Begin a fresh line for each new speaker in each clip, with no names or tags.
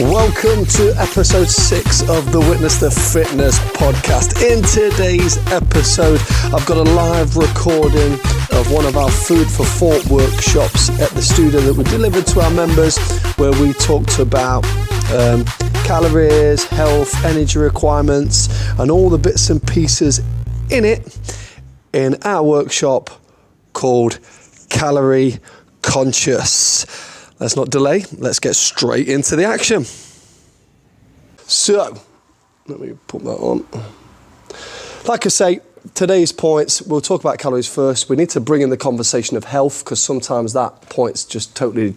Welcome to episode 6 of the Witness the Fitness podcast. In today's episode, I've got a live recording of one of our food for thought workshops at the studio that we delivered to our members, where we talked about calories, health, energy requirements, and all the bits and pieces in it in our workshop called Calorie Conscious. Let's not delay, let's get straight into the action. So, let me put that on. Like I say, today's points, we'll talk about calories first. We need to bring in the conversation of health, because sometimes that point's just totally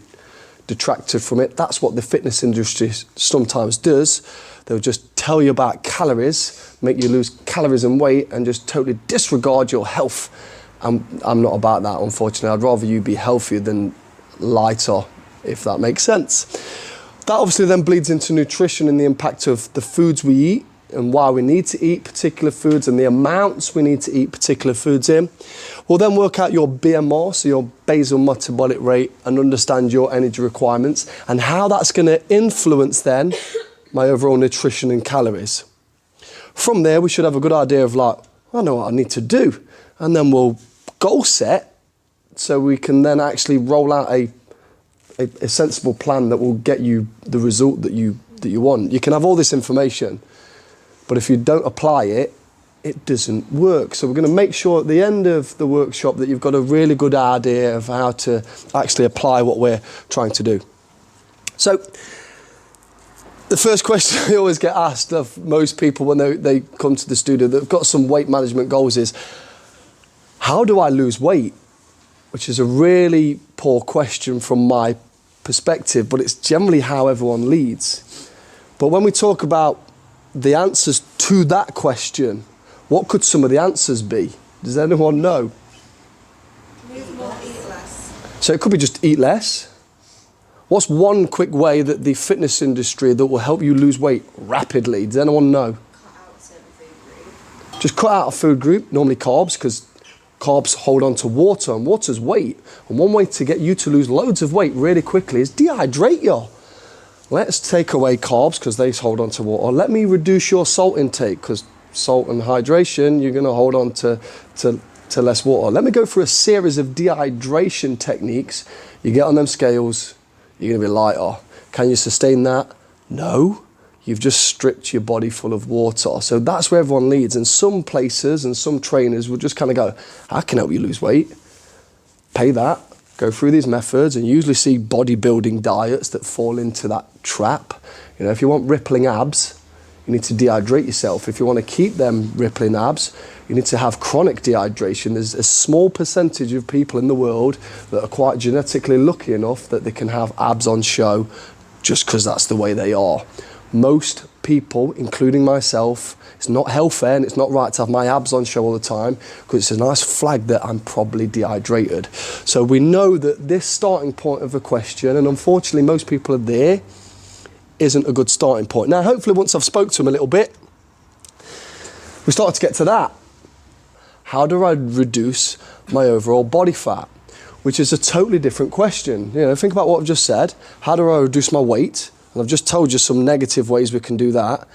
detracted from it. That's what the fitness industry sometimes does. They'll just tell you about calories, make you lose calories and weight, and just totally disregard your health. I'm not about that, unfortunately. I'd rather you be healthier than lighter, if that makes sense. That obviously then bleeds into nutrition and the impact of the foods we eat and why we need to eat particular foods and the amounts we need to eat particular foods in. We'll then work out your BMR, so your basal metabolic rate, and understand your energy requirements and how that's going to influence then my overall nutrition and calories. From there, we should have a good idea of I know what I need to do. And then we'll goal set so we can then actually roll out a sensible plan that will get you the result that you want. You can have all this information, but if you don't apply it, it doesn't work. So we're going to make sure at the end of the workshop that you've got a really good idea of how to actually apply what we're trying to do. So the first question I always get asked of most people when they come to the studio that have got some weight management goals is, how do I lose weight? Which is a really poor question from my perspective, but it's generally how everyone leads. But when we talk about the answers to that question, what could some of the answers be? Does anyone know?
Move more, eat less.
So it could be just eat less. What's one quick way that the fitness industry that will help you lose weight rapidly? Does anyone know?
Cut out a certain food group.
Just cut out a food group, normally carbs, because carbs hold on to water, and water's weight. And one way to get you to lose loads of weight really quickly is dehydrate you. Let's take away carbs because they hold on to water. Let me reduce your salt intake, because salt and hydration, you're going to hold on to less water. Let me go through a series of dehydration techniques. You get on them scales, you're going to be lighter. Can you sustain that? No. You've just stripped your body full of water. So that's where everyone leads. And some places and some trainers will just kind of go, I can help you lose weight. Pay that, go through these methods, and usually see bodybuilding diets that fall into that trap. You know, if you want rippling abs, you need to dehydrate yourself. If you want to keep them rippling abs, you need to have chronic dehydration. There's a small percentage of people in the world that are quite genetically lucky enough that they can have abs on show just because that's the way they are. Most people, including myself, it's not healthy and it's not right to have my abs on show all the time, because it's a nice flag that I'm probably dehydrated. So we know that this starting point of a question, and unfortunately most people are there, isn't a good starting point. Now hopefully once I've spoke to them a little bit, we start to get to that. How do I reduce my overall body fat? Which is a totally different question. You know, think about what I've just said. How do I reduce my weight? And I've just told you some negative ways we can do that.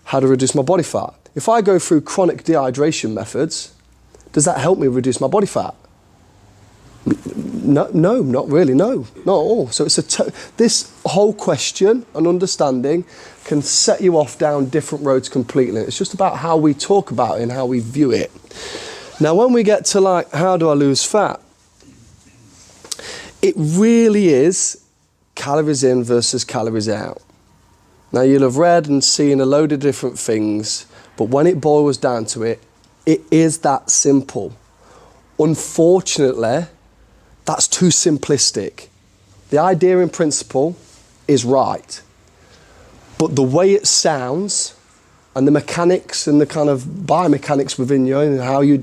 How to reduce my body fat. If I go through chronic dehydration methods, does that help me reduce my body fat? No, not really, no, not at all. So this whole question and understanding can set you off down different roads completely. It's just about how we talk about it and how we view it. Now, when we get to how do I lose fat? It really is calories in versus calories out. Now you'll have read and seen a load of different things, but when it boils down to it, it is that simple. Unfortunately, that's too simplistic. The idea in principle is right, but the way it sounds and the mechanics and the kind of biomechanics within you and how your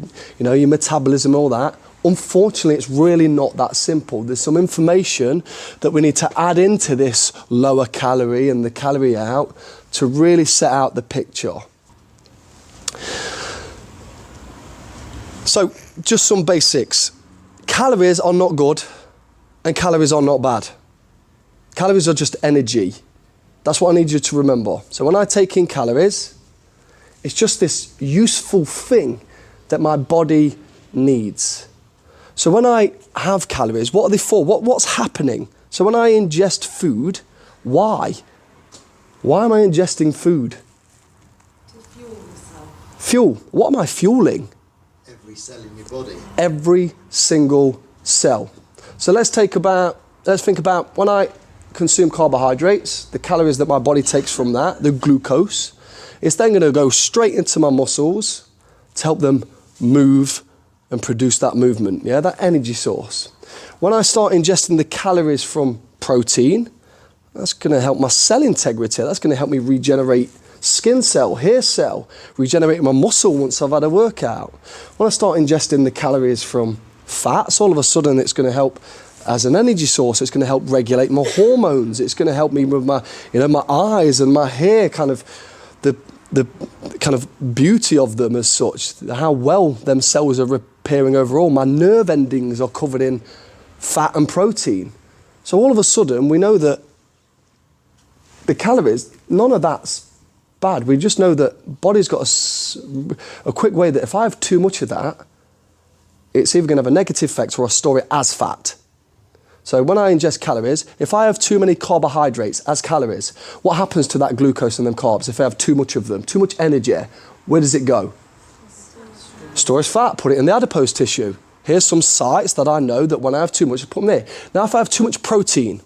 metabolism, all that, unfortunately, it's really not that simple. There's some information that we need to add into this lower calorie and the calorie out to really set out the picture. So, just some basics. Calories are not good and calories are not bad. Calories are just energy. That's what I need you to remember. So when I take in calories, it's just this useful thing that my body needs. So when I have calories, what are they for? What's happening? So when I ingest food, why? Why am I ingesting food?
To fuel yourself.
Fuel. What am I fueling?
Every cell in your body.
Every single cell. So let's think about when I consume carbohydrates, the calories that my body takes from that, the glucose, it's then going to go straight into my muscles to help them move and produce that movement, yeah, that energy source. When I start ingesting the calories from protein, that's going to help my cell integrity. That's going to help me regenerate skin cell, hair cell, regenerate my muscle once I've had a workout. When I start ingesting the calories from fats, all of a sudden it's going to help as an energy source. It's going to help regulate my hormones. It's going to help me with my, my eyes and my hair, kind of the kind of beauty of them as such, how well them cells are repairing overall. My nerve endings are covered in fat and protein. So all of a sudden we know that the calories, none of that's bad. We just know that body's got a quick way that if I have too much of that, it's either going to have a negative effect or I store it as fat. So when I ingest calories, if I have too many carbohydrates as calories, what happens to that glucose and them carbs if I have too much of them, too much energy? Where does it go? Store as fat, put it in the adipose tissue. Here's some sites that I know that when I have too much, I put them there. Now if I have too much protein,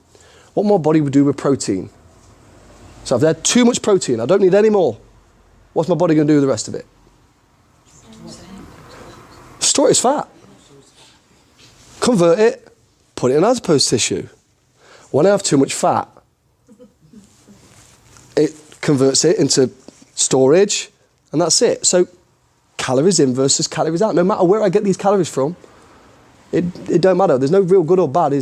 what my body would do with protein? So if I had too much protein, I don't need any more, what's my body going to do with the rest of it? Store it as fat. Convert it, put it in adipose tissue. When I have too much fat, it converts it into storage, and that's it. So calories in versus calories out. No matter where I get these calories from, it don't matter. There's no real good or bad.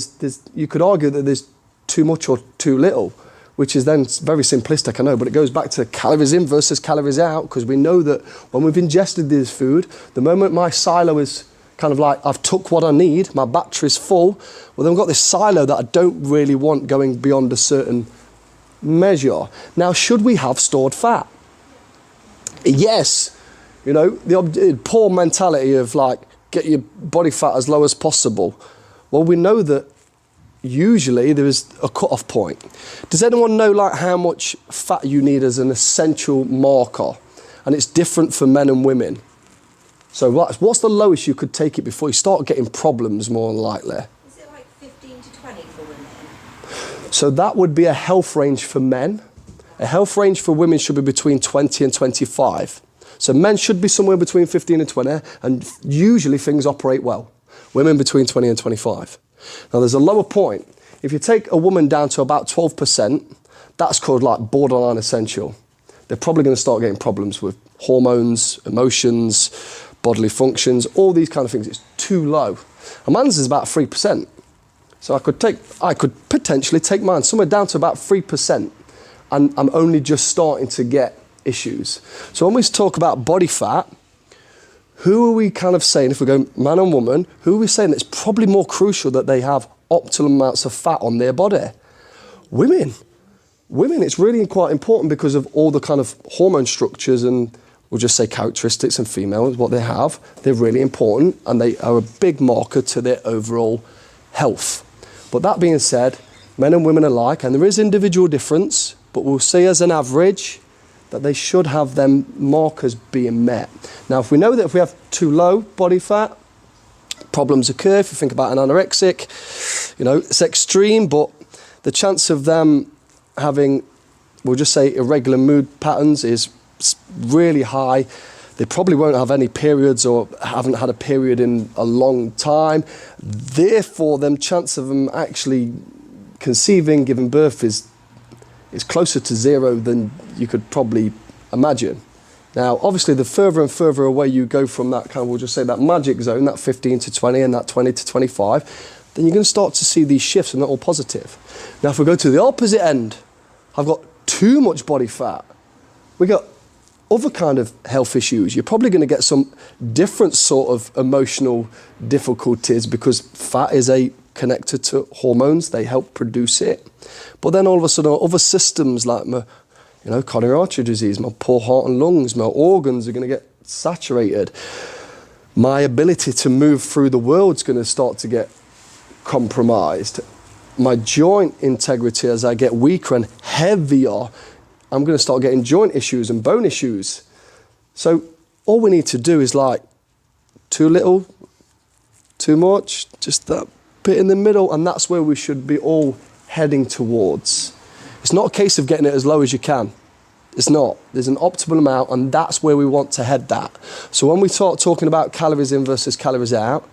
You could argue that there's too much or too little, which is then very simplistic, I know, but it goes back to calories in versus calories out, because we know that when we've ingested this food, the moment my silo is kind of like, I've took what I need, my battery's full, well then we've got this silo that I don't really want going beyond a certain measure. Now, should we have stored fat? Yes. The poor mentality of like, get your body fat as low as possible. Well, we know that usually there is a cut-off point. Does anyone know like how much fat you need as an essential marker? And it's different for men and women. So what's the lowest you could take it before you start getting problems more than likely?
Is it like 15 to 20 for women?
So that would be a health range for men. A health range for women should be between 20 and 25. So men should be somewhere between 15 and 20, and usually things operate well. Women between 20 and 25. Now there's a lower point. If you take a woman down to about 12%, that's called like borderline essential. They're probably going to start getting problems with hormones, emotions, bodily functions, all these kind of things. It's too low. A man's is about 3%. So I could potentially take mine somewhere down to about 3%, and I'm only just starting to get issues. So when we talk about body fat, who are we kind of saying, if we go man and woman, who are we saying it's probably more crucial that they have optimal amounts of fat on their body? Women. Women, it's really quite important because of all the kind of hormone structures and we'll just say characteristics and females, what they have. They're really important and they are a big marker to their overall health. But that being said, men and women alike, and there is individual difference, but we'll say as an average that they should have them markers being met. Now, if we know that if we have too low body fat, problems occur. If you think about an anorexic, it's extreme, but the chance of them having, we'll just say, irregular mood patterns is really high. They probably won't have any periods or haven't had a period in a long time. Therefore, them chance of them actually conceiving, giving birth is closer to zero than you could probably imagine. Now, obviously, the further and further away you go from that kind of, we'll just say that magic zone, that 15 to 20 and that 20 to 25, then you're going to start to see these shifts and they're all positive. Now, if we go to the opposite end, I've got too much body fat. We got other kind of health issues. You're probably going to get some different sort of emotional difficulties because fat is a connected to hormones. They help produce it. But then all of a sudden, other systems like my, coronary artery disease, my poor heart and lungs, my organs are going to get saturated. My ability to move through the world's going to start to get compromised. My joint integrity, as I get weaker and heavier, I'm going to start getting joint issues and bone issues. So all we need to do is like too little, too much, just that bit in the middle, and that's where we should be all heading towards. It's not a case of getting it as low as you can. It's not. There's an optimal amount, and that's where we want to head that. So when we start talking about calories in versus calories out,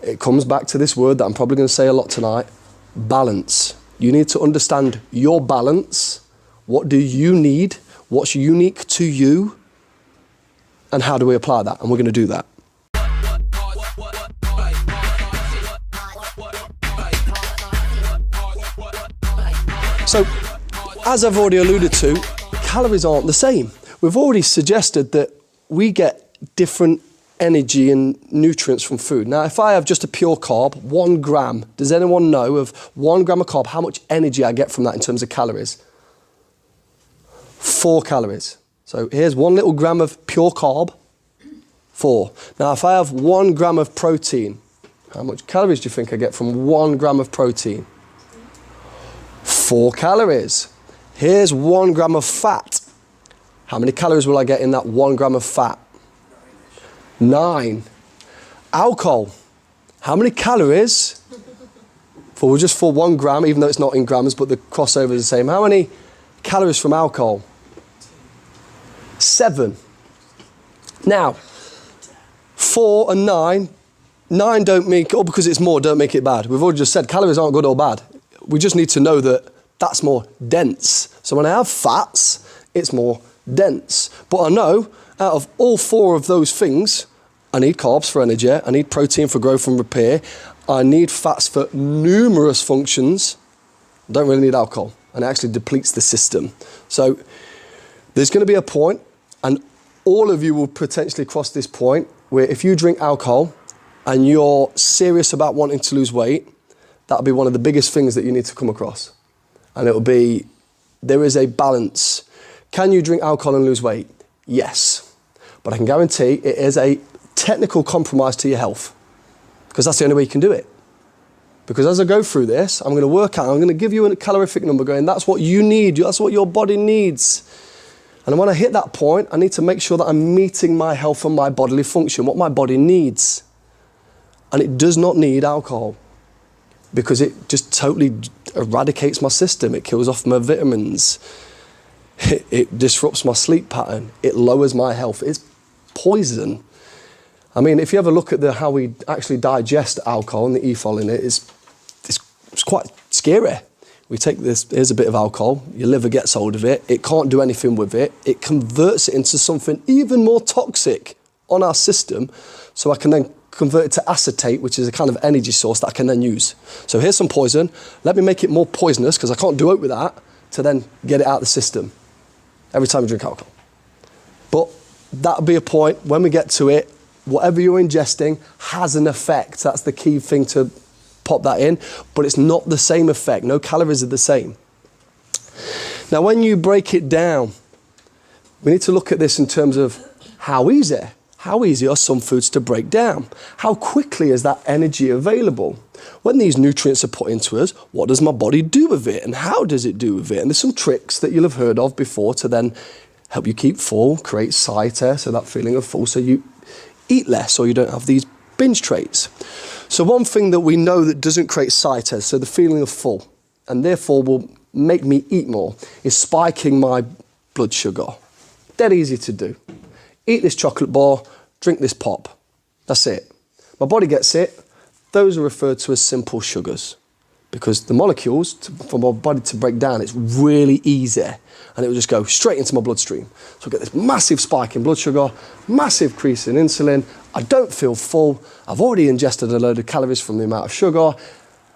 it comes back to this word that I'm probably going to say a lot tonight, balance. You need to understand your balance. What do you need? What's unique to you? And how do we apply that? And we're going to do that. So, as I've already alluded to, calories aren't the same. We've already suggested that we get different energy and nutrients from food. Now, if I have just a pure carb, 1 gram, does anyone know of 1 gram of carb, how much energy I get from that in terms of calories? 4 calories. So here's 1 little gram of pure carb, 4. Now, if I have 1 gram of protein, how much calories do you think I get from 1 gram of protein? 4 calories. Here's 1 gram of fat. How many calories will I get in that 1 gram of fat? 9. Alcohol. How many calories? For 1 gram, even though it's not in grams, but the crossover is the same. How many calories from alcohol? 7. Now, 4 and 9. 9 don't make, or because it's more, don't make it bad. We've already just said calories aren't good or bad. We just need to know that that's more dense. So when I have fats, it's more dense. But I know out of all 4 of those things, I need carbs for energy, I need protein for growth and repair, I need fats for numerous functions. I don't really need alcohol, and it actually depletes the system. So there's going to be a point, and all of you will potentially cross this point, where if you drink alcohol and you're serious about wanting to lose weight, that'll be one of the biggest things that you need to come across. And it'll be, there is a balance. Can you drink alcohol and lose weight? Yes. But I can guarantee it is a technical compromise to your health, because that's the only way you can do it. Because as I go through this, I'm going to work out, I'm going to give you a calorific number going, that's what you need, that's what your body needs. And when I hit that point, I need to make sure that I'm meeting my health and my bodily function, what my body needs. And it does not need alcohol, because it just totally eradicates my system. It kills off my vitamins. It disrupts my sleep pattern. It lowers my health. It's poison. I mean, if you ever look at how we actually digest alcohol and the ethyl in it, it's quite scary. We take this, here's a bit of alcohol, your liver gets hold of it, it can't do anything with it, it converts it into something even more toxic on our system, so I can then convert it to acetate, which is a kind of energy source that I can then use. So here's some poison, let me make it more poisonous, because I can't do it with that, to then get it out of the system every time you drink alcohol. But that'll be a point, when we get to it, whatever you're ingesting has an effect. That's the key thing to pop that in, but it's not the same effect. No calories are the same. Now, when you break it down, we need to look at this in terms of how easy are some foods to break down? How quickly is that energy available? When these nutrients are put into us, what does my body do with it, and how does it do with it? And there's some tricks that you'll have heard of before to then help you keep full, create satiety, so that feeling of full, so you eat less or you don't have these binge traits. So one thing that we know that doesn't create satiety, so the feeling of full, and therefore will make me eat more, is spiking my blood sugar. Dead easy to do. Eat this chocolate bar, drink this pop. That's it. My body gets it. Those are referred to as simple sugars, because the molecules for my body to break down, it's really easy, and it will just go straight into my bloodstream. So I get this massive spike in blood sugar, massive increase in insulin. I don't feel full. I've already ingested a load of calories from the amount of sugar,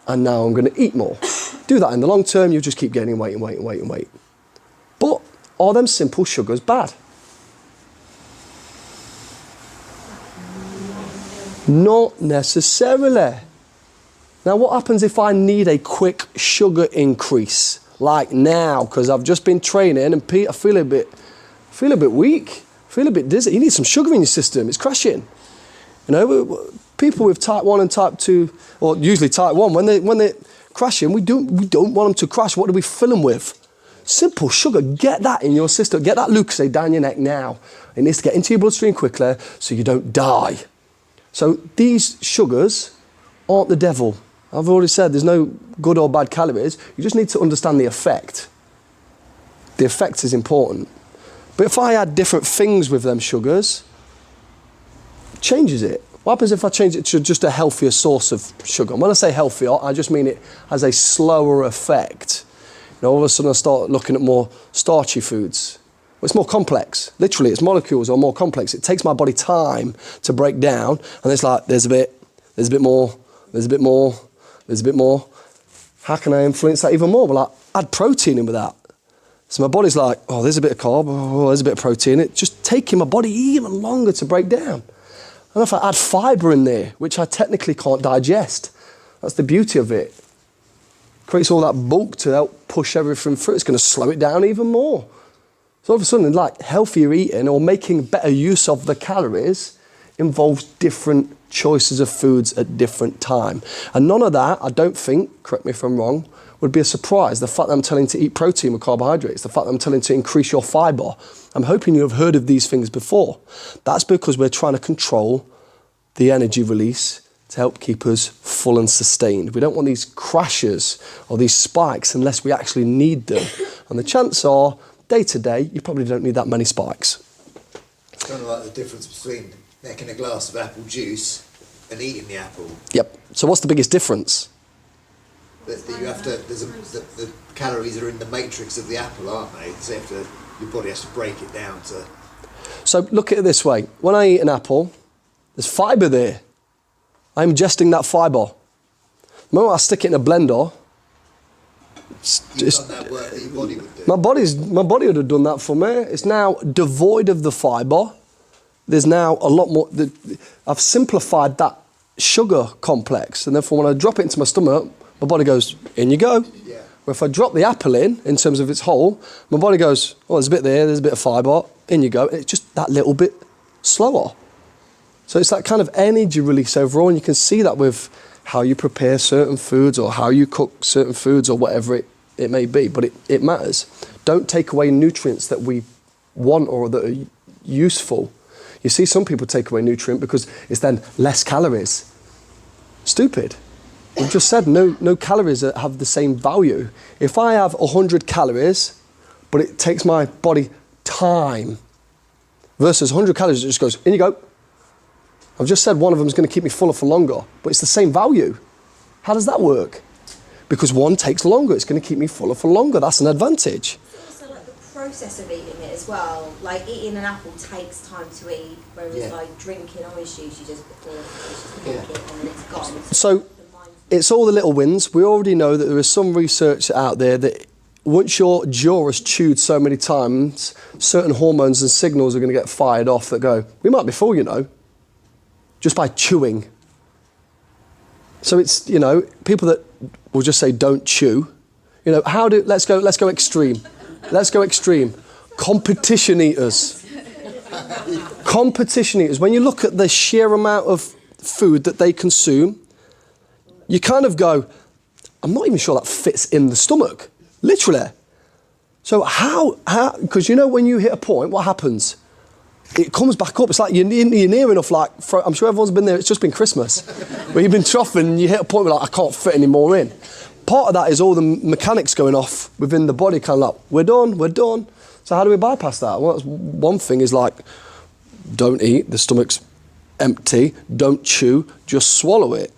and now I'm going to eat more. Do that in the long term, you just keep gaining weight and weight and weight and weight. But are them simple sugars bad? Not necessarily. Now, what happens if I need a quick sugar increase, like now, because I've just been training and I feel a bit weak, feel a bit dizzy. You need some sugar in your system. It's crashing. You know, people with type 1 and type 2, or usually type 1, when they're crashing, we don't want them to crash. What do we fill them with? Simple sugar. Get that in your system. Get that Lucozade down your neck now. It needs to get into your bloodstream quickly so you don't die. So these sugars aren't the devil. I've already said there's no good or bad calories. You just need to understand the effect. The effect is important. But if I add different things with them sugars, it changes it. What happens if I change it to just a healthier source of sugar? And when I say healthier, I just mean it has a slower effect. You know, all of a sudden I start looking at more starchy foods. Well, it's more complex. Literally, its molecules are more complex. It takes my body time to break down. And it's like, there's a bit more. How can I influence that even more? Well, I add protein in with that. So my body's like, oh, there's a bit of carb, oh, there's a bit of protein. It's just taking my body even longer to break down. And if I add fibre in there, which I technically can't digest, that's the beauty of it. Creates all that bulk to help push everything through. It's going to slow it down even more. So all of a sudden, like healthier eating or making better use of the calories involves different choices of foods at different time. And none of that, I don't think, correct me if I'm wrong, would be a surprise. The fact that I'm telling you to eat protein with carbohydrates, the fact that I'm telling you to increase your fibre, I'm hoping you have heard of these things before. That's because we're trying to control the energy release to help keep us full and sustained. We don't want these crashes or these spikes unless we actually need them. And the chances are, day to day, you probably don't need that many spikes.
It's kind of like the difference between making a glass of apple juice and eating the apple.
Yep. So what's the biggest difference?
That you have to. The calories are in the matrix of the apple, aren't they? So your body has to break it down to.
So look at it this way. When I eat an apple, there's fibre there. I'm ingesting that fibre. The moment I stick it in a blender,
You've done that work that your body would do.
my body would have done that for me. It's now devoid of the fibre. There's now a lot more. I've simplified that sugar complex, and therefore when I drop it into my stomach, my body goes, in you go.
Yeah.
Where if I drop the apple in terms of its whole, my body goes, oh, there's a bit there, there's a bit of fibre, in you go. And it's just that little bit slower. So it's that kind of energy release overall, and you can see that with how you prepare certain foods or how you cook certain foods or whatever it may be, but it matters. Don't take away nutrients that we want or that are useful. You see some people take away nutrient because it's then less calories. Stupid. We've just said no calories have the same value. If I have 100 calories, but it takes my body time, versus 100 calories, it just goes, in you go. I've just said one of them is going to keep me fuller for longer, but it's the same value. How does that work? Because one takes longer, it's going to keep me fuller for longer. That's an advantage.
It's also like the process of eating it as well. Like eating an apple takes time to eat, whereas like drinking orange juice, you just drink it and then it's gone.
So it's all the little wins. We already know that there is some research out there that once your jaw has chewed so many times, certain hormones and signals are going to get fired off that go, we might be full, you know, just by chewing. So it's, you know, people that will just say don't chew, you know, let's go extreme. Let's go extreme. Competition eaters. Competition eaters. When you look at the sheer amount of food that they consume, you kind of go, I'm not even sure that fits in the stomach. Literally. So how, because you know when you hit a point, what happens? It comes back up. It's like you're near enough, like, I'm sure everyone's been there, it's just been Christmas, where you've been troughing and you hit a point where like, I can't fit any more in. Part of that is all the mechanics going off within the body, kind of like, we're done. So how do we bypass that? Well, one thing is like, don't eat, the stomach's empty, don't chew, just swallow it.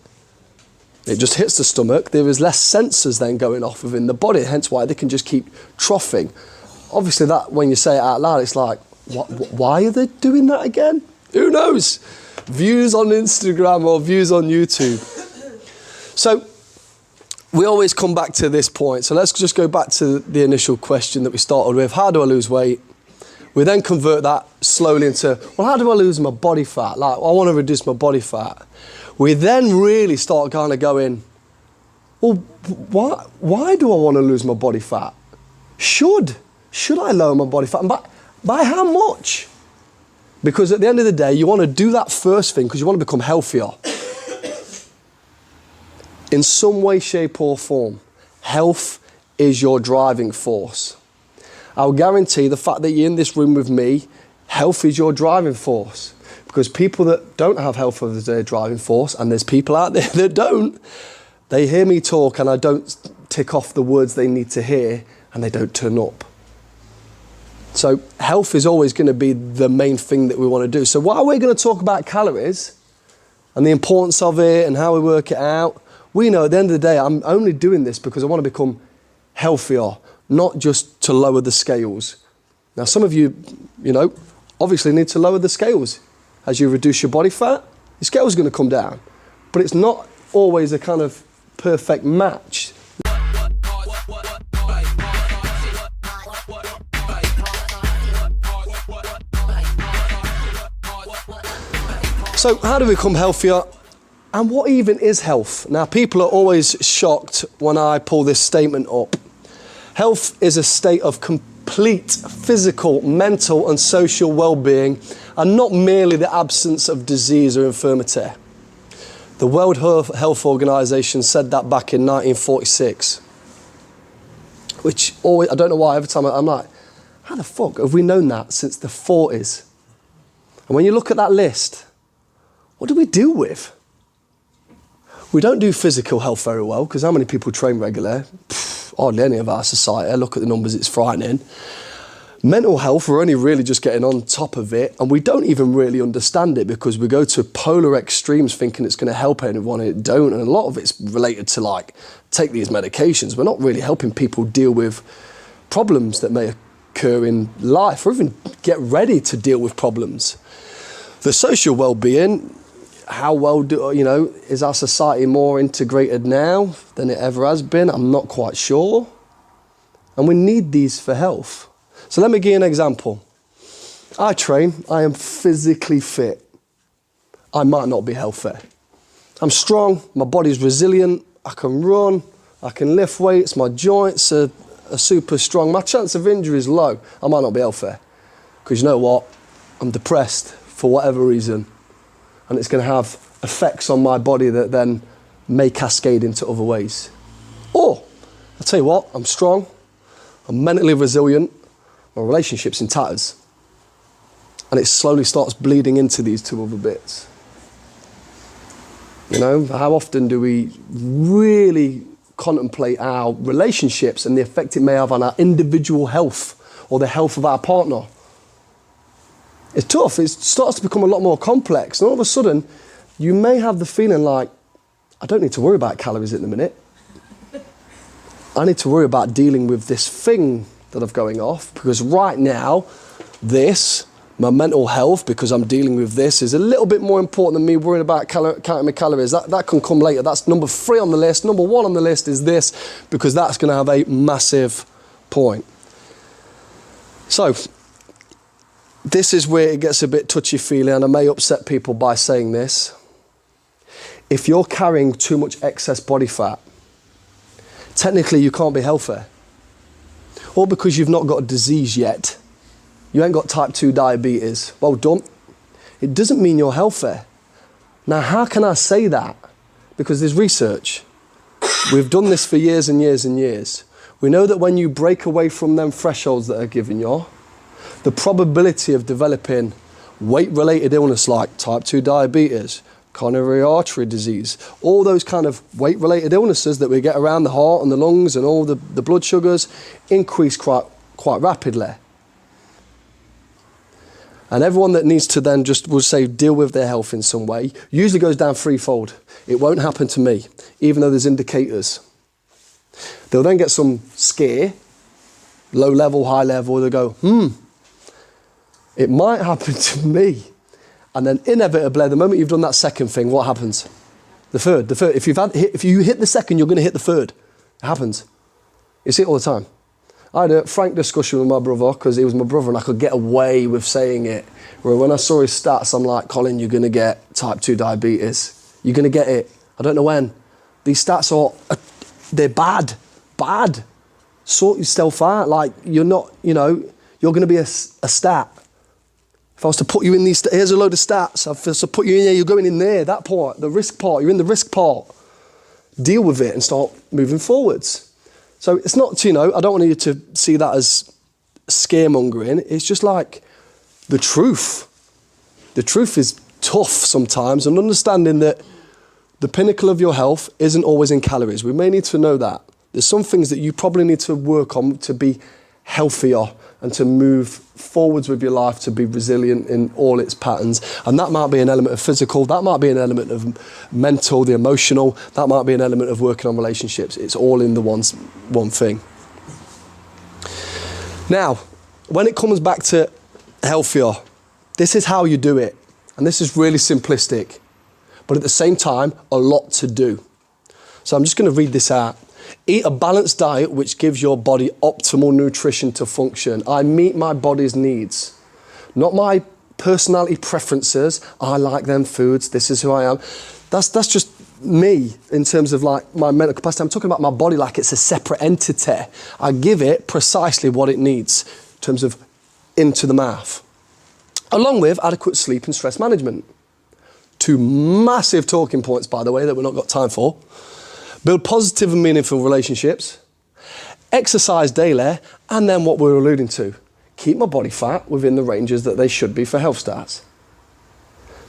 It just hits the stomach. There is less sensors then going off within the body, hence why they can just keep troughing. Obviously that, when you say it out loud, it's like, why are they doing that again? Who knows? Views on Instagram or views on YouTube. So we always come back to this point. So let's just go back to the initial question that we started with. How do I lose weight? We then convert that slowly into, well, how do I lose my body fat? Like, I want to reduce my body fat. We then really start kind of going, well, why do I want to lose my body fat? Should I lower my body fat? And by how much? Because at the end of the day, you want to do that first thing because you want to become healthier. In some way, shape or form, health is your driving force. I'll guarantee the fact that you're in this room with me, health is your driving force. Because people that don't have health as their driving force, and there's people out there that don't, they hear me talk and I don't tick off the words they need to hear and they don't turn up. So health is always going to be the main thing that we want to do. So while we're going to talk about calories and the importance of it and how we work it out, we know at the end of the day, I'm only doing this because I want to become healthier, not just to lower the scales. Now, some of you, obviously need to lower the scales. As you reduce your body fat, your scale's going to come down. But it's not always a kind of perfect match. So how do we become healthier? And what even is health? Now, people are always shocked when I pull this statement up. Health is a state of complete physical, mental and social well-being, and not merely the absence of disease or infirmity. The World Health Organization said that back in 1946. Which always, I don't know why, every time I'm like, how the fuck have we known that since the 40s? And when you look at that list, what do we deal with? We don't do physical health very well, because how many people train regularly? Hardly any of our society. I look at the numbers, it's frightening. Mental health, we're only really just getting on top of it, and we don't even really understand it because we go to polar extremes thinking it's going to help anyone, and it don't. And a lot of it's related to take these medications. We're not really helping people deal with problems that may occur in life, or even get ready to deal with problems. The social well-being, how well is our society more integrated now than it ever has been? I'm not quite sure. And we need these for health. So let me give you an example. I train, I am physically fit. I might not be healthy. I'm strong, my body's resilient, I can run, I can lift weights, my joints are super strong. My chance of injury is low. I might not be healthy. Because you know what? I'm depressed for whatever reason. And it's going to have effects on my body that then may cascade into other ways. Or, I'll tell you what, I'm strong, I'm mentally resilient, my relationship's in tatters. And it slowly starts bleeding into these two other bits. How often do we really contemplate our relationships and the effect it may have on our individual health or the health of our partner? It's tough. It starts to become a lot more complex. And all of a sudden, you may have the feeling like, I don't need to worry about calories at the minute. I need to worry about dealing with this thing that I've going off, because right now, my mental health, because I'm dealing with this, is a little bit more important than me worrying about counting my calories. That can come later. That's number 3 on the list. Number 1 on the list is this, because that's going to have a massive point. So, this is where it gets a bit touchy-feely, and I may upset people by saying this. If you're carrying too much excess body fat, technically you can't be healthy. Or because you've not got a disease yet. You ain't got type 2 diabetes. Well done. It doesn't mean you're healthy. Now, how can I say that? Because there's research. We've done this for years and years and years. We know that when you break away from them thresholds that are given you, the probability of developing weight-related illness like type 2 diabetes, coronary artery disease, all those kind of weight-related illnesses that we get around the heart and the lungs and all the blood sugars increase quite rapidly. And everyone that needs to then we'll say, deal with their health in some way, usually goes down threefold. It won't happen to me, even though there's indicators. They'll then get some scare, low level, high level, they'll go, it might happen to me. And then inevitably, the moment you've done that second thing, what happens? The third. If you hit the second, you're going to hit the third. It happens. You see it all the time. I had a frank discussion with my brother, because he was my brother and I could get away with saying it. Where when I saw his stats, I'm like, Colin, you're going to get type 2 diabetes. You're going to get it. I don't know when. These stats are they're bad. Sort yourself out. Like, you're not, you're going to be a stat. If I was to put you in these, here's a load of stats. If I was to put you in there, you're going in there, that part, the risk part, you're in the risk part. Deal with it and start moving forwards. So it's not, I don't want you to see that as scaremongering. It's just like the truth. The truth is tough sometimes, and understanding that the pinnacle of your health isn't always in calories. We may need to know that. There's some things that you probably need to work on to be healthier and to move forwards with your life, to be resilient in all its patterns. And that might be an element of physical, that might be an element of mental, the emotional, that might be an element of working on relationships. It's all in the one thing. Now, when it comes back to healthier, this is how you do it. And this is really simplistic, but at the same time, a lot to do. So I'm just going to read this out. Eat a balanced diet which gives your body optimal nutrition to function. I meet my body's needs, not my personality preferences. I like them foods. This is who I am. That's just me in terms of like my mental capacity. I'm talking about my body like it's a separate entity. I give it precisely what it needs in terms of into the mouth, along with adequate sleep and stress management. 2 massive talking points, by the way, that we've not got time for. Build positive and meaningful relationships, exercise daily, and then what we're alluding to, keep my body fat within the ranges that they should be for health stats.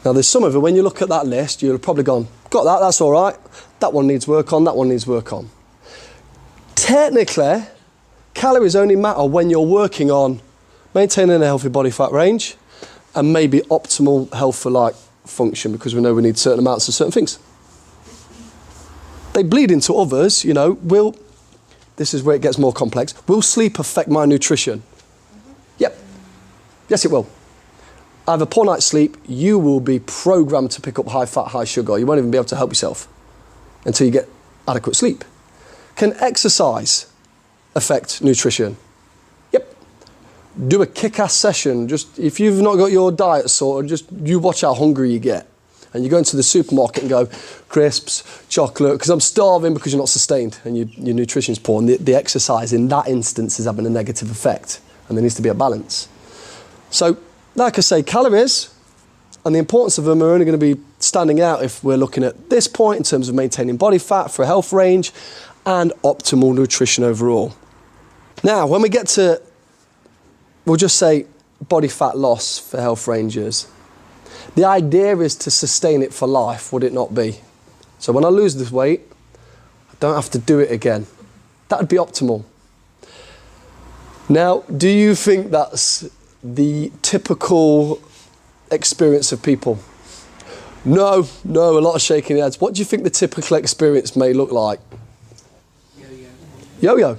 Now there's some of it, when you look at that list, you'll have probably gone, got that, that's all right. That one needs work on, that one needs work on. Technically, calories only matter when you're working on maintaining a healthy body fat range and maybe optimal health for like function, because we know we need certain amounts of certain things. They bleed into others, this is where it gets more complex. Will sleep affect my nutrition? Yep. Yes, it will. I have a poor night's sleep, you will be programmed to pick up high fat, high sugar. You won't even be able to help yourself until you get adequate sleep. Can exercise affect nutrition? Yep. Do a kick-ass session. Just if you've not got your diet sorted, just you watch how hungry you get. And you go into the supermarket and go, crisps, chocolate, because I'm starving because you're not sustained and your nutrition's poor. And the exercise in that instance is having a negative effect. And there needs to be a balance. So, like I say, calories and the importance of them are only going to be standing out if we're looking at this point in terms of maintaining body fat for a health range and optimal nutrition overall. Now, when we get to, we'll just say body fat loss for health ranges. The idea is to sustain it for life, would it not be? So when I lose this weight, I don't have to do it again. That would be optimal. Now, do you think that's the typical experience of people? No, a lot of shaking heads. What do you think the typical experience may look like? Yo-yo.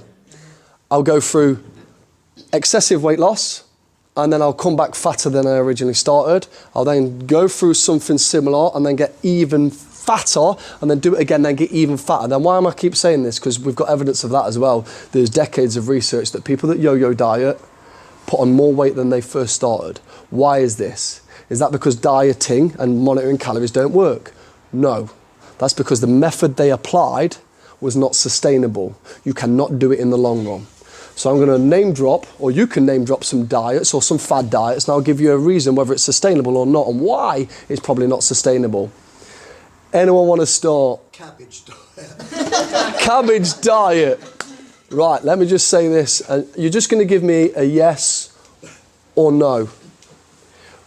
I'll go through excessive weight loss, and then I'll come back fatter than I originally started. I'll then go through something similar and then get even fatter, and then do it again, then get even fatter. Then why am I keep saying this? Because we've got evidence of that as well. There's decades of research that people that yo-yo diet put on more weight than they first started. Why is this? Is that because dieting and monitoring calories don't work? No. That's because the method they applied was not sustainable. You cannot do it in the long run. So I'm going to name drop, or you can name drop some diets or some fad diets, and I'll give you a reason whether it's sustainable or not and why it's probably not sustainable. Anyone want to start?
Cabbage diet.
Cabbage diet. Right, let me just say this. You're just going to give me a yes or no.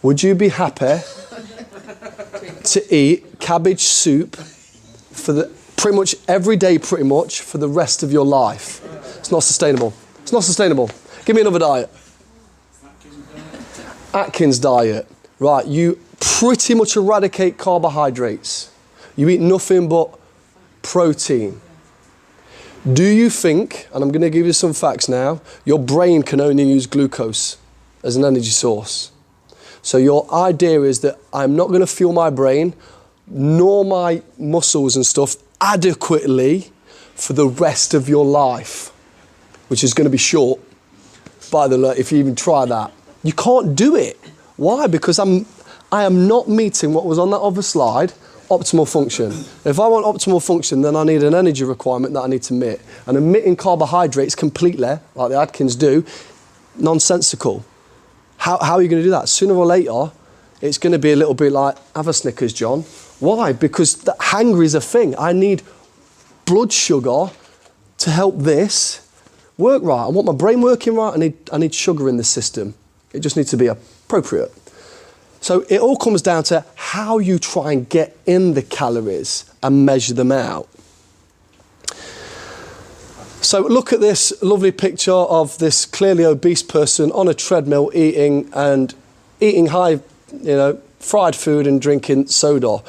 Would you be happy to eat cabbage soup for pretty much every day, pretty much, for the rest of your life? It's not sustainable. It's not sustainable. Give me another diet. Atkins diet. Right, you pretty much eradicate carbohydrates. You eat nothing but protein. Do you think, and I'm going to give you some facts now, your brain can only use glucose as an energy source? So your idea is that I'm not going to fuel my brain nor my muscles and stuff adequately for the rest of your life, which is going to be short, by the way, if you even try that. You can't do it. Why? Because I am not meeting what was on that other slide, Optimal function. If I want optimal function, then I need an energy requirement that I need to meet. And omitting carbohydrates completely, like the Atkins do, nonsensical. How are you going to do that? Sooner or later, it's going to be a little bit like, have a Snickers, John. Why? Because the hangry is a thing. I need blood sugar to help this work right. I want my brain working right. I need sugar in the system. It just needs to be appropriate. So it all comes down to how you try and get in the calories and measure them out. So look at this lovely picture of this clearly obese person on a treadmill eating high, fried food and drinking soda.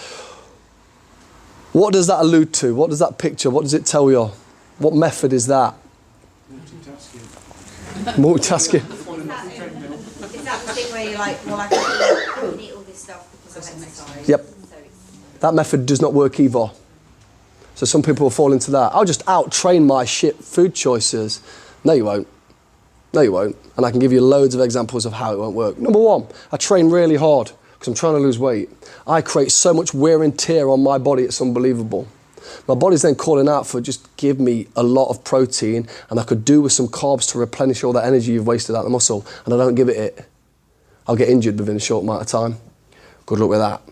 What does that allude to? What does that picture, what does it tell you? What method is that? Multitasking.
Is that the thing where you're like, well, I can eat all this stuff because of exercise?
Yep. That method does not work either. So some people will fall into that. I'll just out-train my shit food choices. No, you won't. No, you won't. And I can give you loads of examples of how it won't work. Number one, I train really hard because I'm trying to lose weight. I create so much wear and tear on my body, it's unbelievable. My body's then calling out for just give me a lot of protein and I could do with some carbs to replenish all that energy you've wasted out of the muscle, and I don't give it. I'll get injured within a short amount of time. Good luck with that.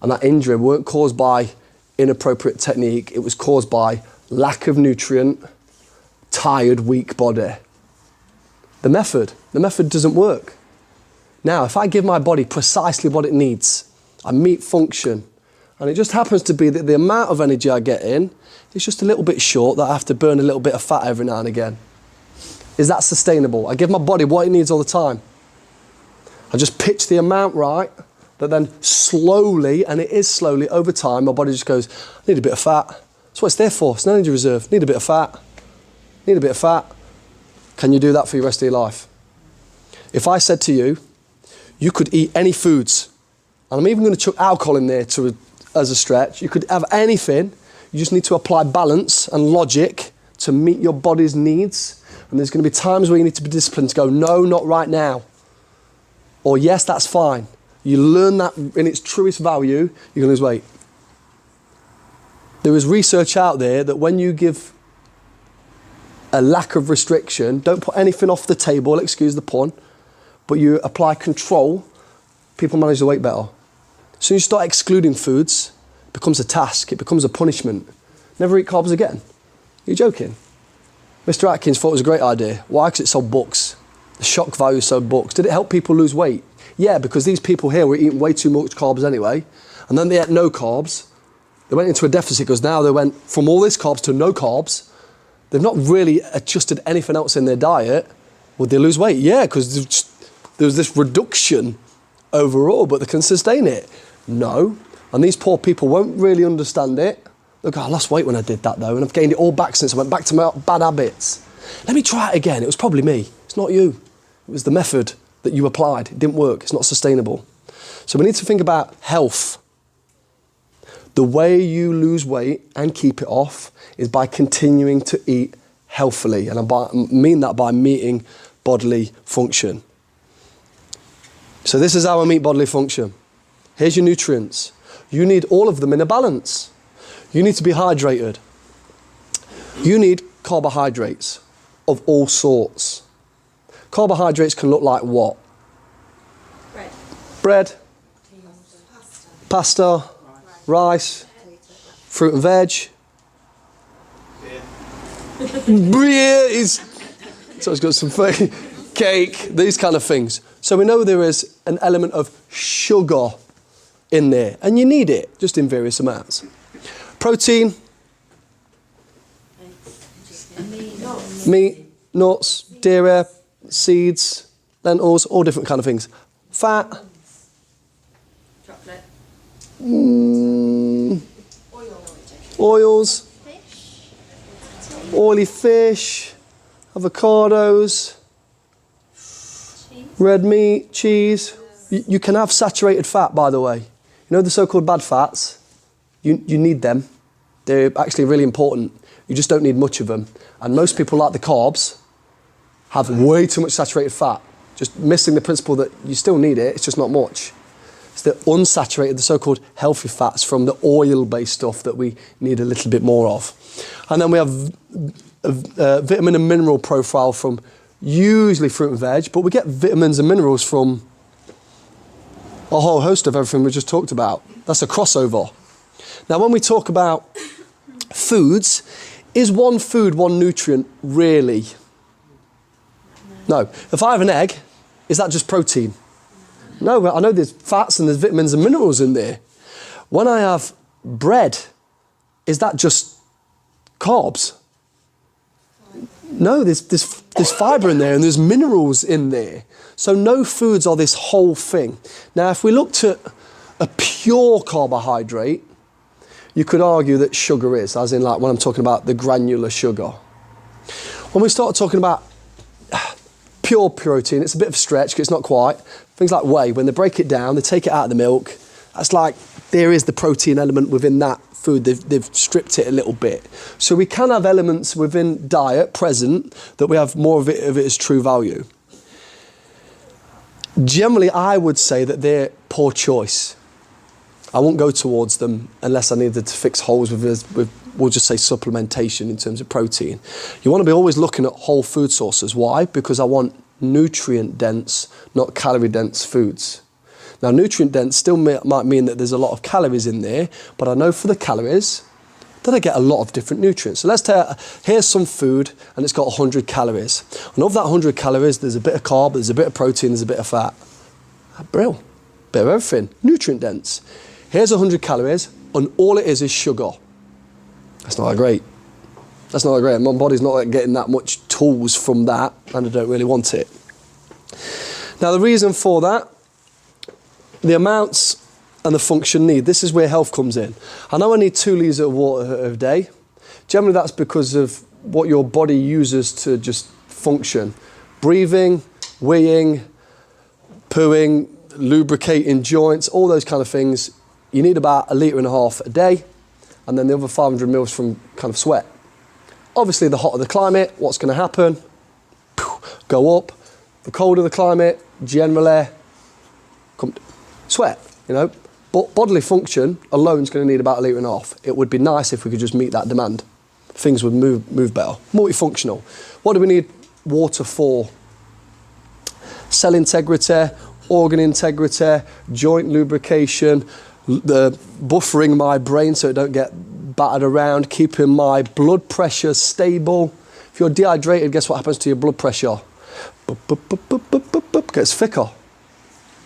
And that injury weren't caused by inappropriate technique, it was caused by lack of nutrient, tired, weak body. The method doesn't work. Now, if I give my body precisely what it needs, I meet function, and it just happens to be that the amount of energy I get in is just a little bit short, that I have to burn a little bit of fat every now and again. Is that sustainable? I give my body what it needs all the time. I just pitch the amount right, that then slowly, and it is slowly, over time, my body just goes, I need a bit of fat. That's what it's there for. It's an energy reserve. Need a bit of fat. Need a bit of fat. Can you do that for the rest of your life? If I said to you, you could eat any foods, and I'm even going to chuck alcohol in there as a stretch. You could have anything. You just need to apply balance and logic to meet your body's needs. And there's going to be times where you need to be disciplined to go, no, not right now. Or yes, that's fine. You learn that in its truest value, you're going to lose weight. There is research out there that when you give a lack of restriction, don't put anything off the table, excuse the pun, but you apply control, people manage the weight better. As soon as you start excluding foods, it becomes a task, it becomes a punishment. Never eat carbs again. You're joking. Mr. Atkins thought it was a great idea. Why? Because it sold books. The shock value sold books. Did it help people lose weight? Yeah, because these people here were eating way too much carbs anyway, and then they ate no carbs. They went into a deficit because now they went from all this carbs to no carbs. They've not really adjusted anything else in their diet. Would they lose weight? Yeah, because there was this reduction overall, but they can sustain it. No, and these poor people won't really understand it. Look, I lost weight when I did that though, and I've gained it all back since I went back to my bad habits. Let me try it again. It was probably me. It's not you. It was the method that you applied. It didn't work. It's not sustainable. So we need to think about health. The way you lose weight and keep it off is by continuing to eat healthily. And I mean that by meeting bodily function. So this is how I meet bodily function. Here's your nutrients. You need all of them in a balance. You need to be hydrated. You need carbohydrates of all sorts. Carbohydrates can look like what? Bread. Pasta. Rice. Fruit and veg. Beer is... So it's got some cake, these kind of things. So we know there is an element of sugar in there, and you need it, just in various amounts. Protein. Meat, nuts, dairy, seeds, lentils, all different kind of things. Fat.
Chocolate.
Oils.
Fish.
Oily fish. Avocados.
Cheese.
Red meat, cheese. You can have saturated fat, by the way. You know the so-called bad fats? You need them. They're actually really important. You just don't need much of them. And most people, like the carbs, have way too much saturated fat. Just missing the principle that you still need it, it's just not much. It's the unsaturated, the so-called healthy fats from the oil-based stuff that we need a little bit more of. And then we have a vitamin and mineral profile from usually fruit and veg, but we get vitamins and minerals from a whole host of everything we just talked about. That's a crossover. Now, when we talk about foods, is one food one nutrient really? No. If I have an egg, is that just protein? No, I know there's fats and there's vitamins and minerals in there. When I have bread, is that just carbs? No, there's fibre in there and there's minerals in there. So no foods are this whole thing. Now, if we looked at a pure carbohydrate, you could argue that sugar is, as in like when I'm talking about the granular sugar. When we start talking about pure protein, it's a bit of a stretch because it's not quite. Things like whey, when they break it down, they take it out of the milk. That's like, there is the protein element within that food. They've stripped it a little bit. So we can have elements within diet present that we have more of it as true value. Generally, I would say that they're poor choice. I won't go towards them unless I needed to fix holes with we'll just say supplementation in terms of protein. You want to be always looking at whole food sources. Why? Because I want nutrient dense, not calorie dense foods. Now, nutrient dense still might mean that there's a lot of calories in there, but I know for the calories that I get a lot of different nutrients. So let's take, here's some food and it's got 100 calories. And of that 100 calories, there's a bit of carb, there's a bit of protein, there's a bit of fat. Brill. Bit of everything. Nutrient dense. Here's 100 calories and all it is sugar. That's not that great. That's not that great. My body's not getting that much tools from that and I don't really want it. Now, the reason for that, the amounts and the function need. This is where health comes in. I know I need 2 litres of water a day. Generally, that's because of what your body uses to just function. Breathing, weeing, pooing, lubricating joints, all those kind of things. You need about 1.5 litres a day, and then the other 500 mils from kind of sweat. Obviously, the hotter the climate, what's going to happen? Go up. The colder the climate, generally, sweat, you know. But bodily function alone is going to need about 1.5 litres. It would be nice if we could just meet that demand. Things would move better. Multifunctional. What do we need water for? Cell integrity, organ integrity, joint lubrication, the buffering my brain so it don't get battered around, keeping my blood pressure stable. If you're dehydrated, guess what happens to your blood pressure? Gets thicker.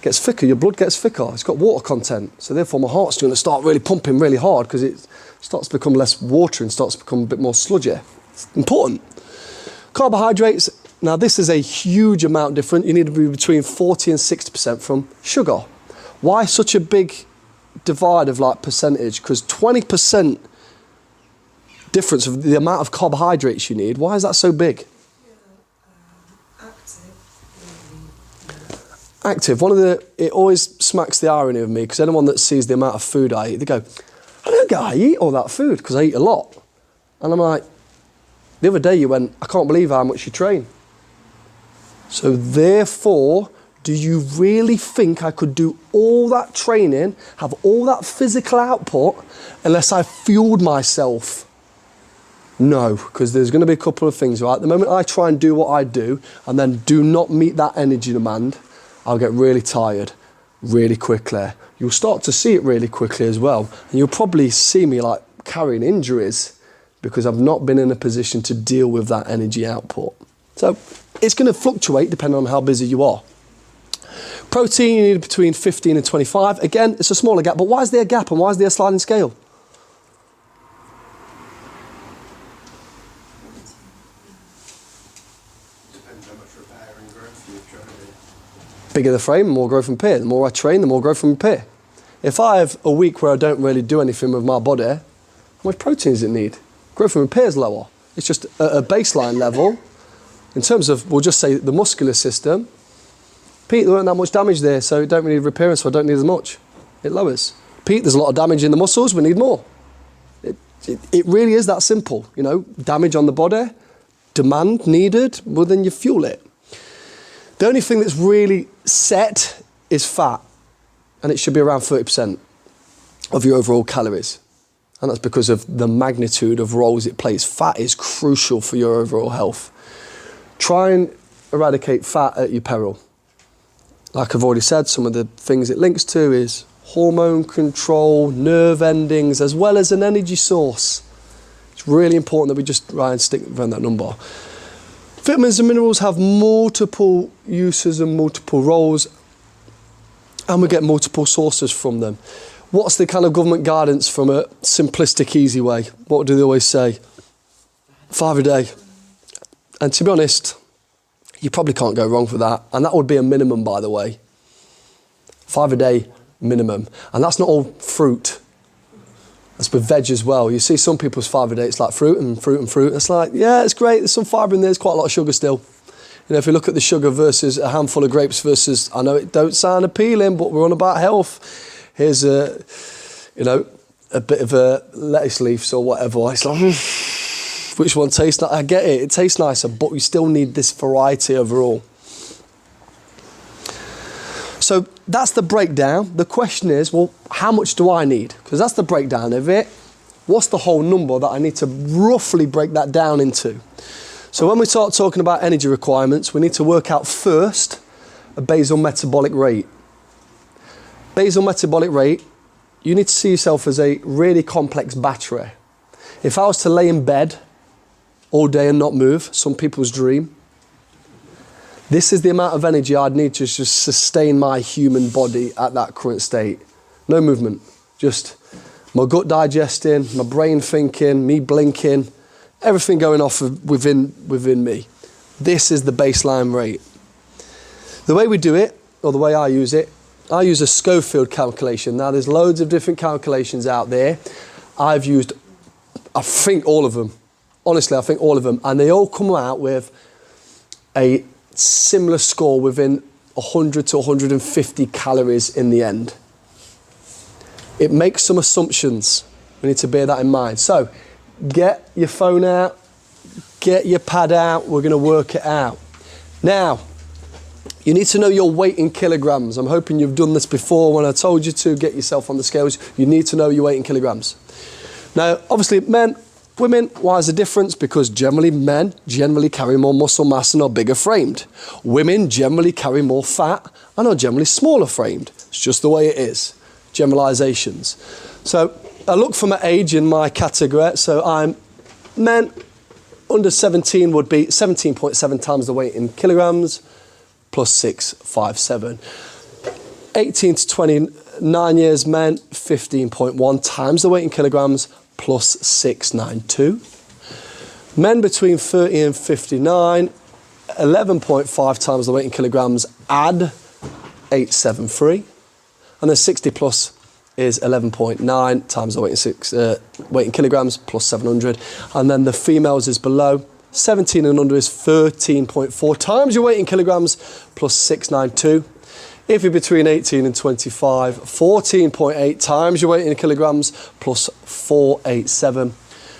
Gets thicker, your blood gets thicker. It's got water content. So therefore my heart's going to start really pumping really hard because it starts to become less watery and starts to become a bit more sludgy. It's important. Carbohydrates, now this is a huge amount different. You need to be between 40 and 60% from sugar. Why such a big divide of like percentage? Because 20% difference of the amount of carbohydrates you need, why is that so big? Active. It always smacks the irony of me because anyone that sees the amount of food I eat, they go, I eat all that food because I eat a lot. And I'm like, the other day you went, I can't believe how much you train. So therefore, do you really think I could do all that training, have all that physical output, unless I fueled myself? No, because there's going to be a couple of things, right? The moment I try and do what I do and then do not meet that energy demand, I'll get really tired really quickly. You'll start to see it really quickly as well. And you'll probably see me like carrying injuries because I've not been in a position to deal with that energy output. So it's going to fluctuate depending on how busy you are. Protein, you need between 15 and 25. Again, it's a smaller gap, but why is there a gap and why is there a sliding scale? Bigger the frame, more growth and repair. The more I train, the more growth and repair. If I have a week where I don't really do anything with my body, how much protein does it need? Growth and repair is lower. It's just a baseline level. In terms of, we'll just say the muscular system, Pete, there weren't that much damage there, so it don't really need repairing, so I don't need as much. It lowers. Pete, there's a lot of damage in the muscles, we need more. It really is that simple, you know, damage on the body, demand needed, well then you fuel it. The only thing that's really set is fat. and it should be around 30% of your overall calories. And that's because of the magnitude of roles it plays. Fat is crucial for your overall health. Try and eradicate fat at your peril. Like I've already said, some of the things it links to is hormone control, nerve endings, as well as an energy source. It's really important that we just try and stick around that number. Vitamins and minerals have multiple uses and multiple roles, and we get multiple sources from them. What's the kind of government guidance from a simplistic, easy way? What do they always say? 5 a day. And to be honest, you probably can't go wrong for that. And that would be a minimum, by the way. 5 a day minimum. And that's not all fruit. That's with veg as well. You see some people's 5 a day, it's like fruit and fruit and fruit. It's like, yeah, it's great. There's some fibre in there. There's quite a lot of sugar still. You know, if you look at the sugar versus a handful of grapes versus, I know it don't sound appealing, but we're on about health. Here's a bit of a lettuce leaves or whatever. It's like, which one tastes nice? I get it. It tastes nicer, but we still need this variety overall. So that's the breakdown. The question is, well, how much do I need? Because that's the breakdown of it. What's the whole number that I need to roughly break that down into? So when we start talking about energy requirements, we need to work out first a basal metabolic rate. Basal metabolic rate, you need to see yourself as a really complex battery. If I was to lay in bed all day and not move, some people's dream, this is the amount of energy I'd need to just sustain my human body at that current state. No movement, just my gut digesting, my brain thinking, me blinking, everything going off within me. This is the baseline rate. The way we do it, or the way I use a Schofield calculation. Now there's loads of different calculations out there. I've used, I think all of them. Honestly, I think all of them. And they all come out with a similar score within 100 to 150 calories in the end. It makes some assumptions. We need to bear that in mind. So get your phone out, get your pad out. We're going to work it out. Now, you need to know your weight in kilograms. I'm hoping you've done this before when I told you to get yourself on the scales. You need to know your weight in kilograms. Now, obviously, men, women, why is the difference? Because generally, men generally carry more muscle mass and are bigger framed. Women generally carry more fat and are generally smaller framed. It's just the way it is. Generalizations. So I look for my age in my category. So I'm men under 17 would be 17.7 times the weight in kilograms. Plus 657. 18 to 29 years men, 15.1 times the weight in kilograms, plus 692. Men between 30 and 59, 11.5 times the weight in kilograms, add 873. And then 60 plus is 11.9 times the weight in kilograms, plus 700. And then the females is below. 17 and under is 13.4 times your weight in kilograms plus 692. If you're between 18 and 25, 14.8 times your weight in kilograms plus 487.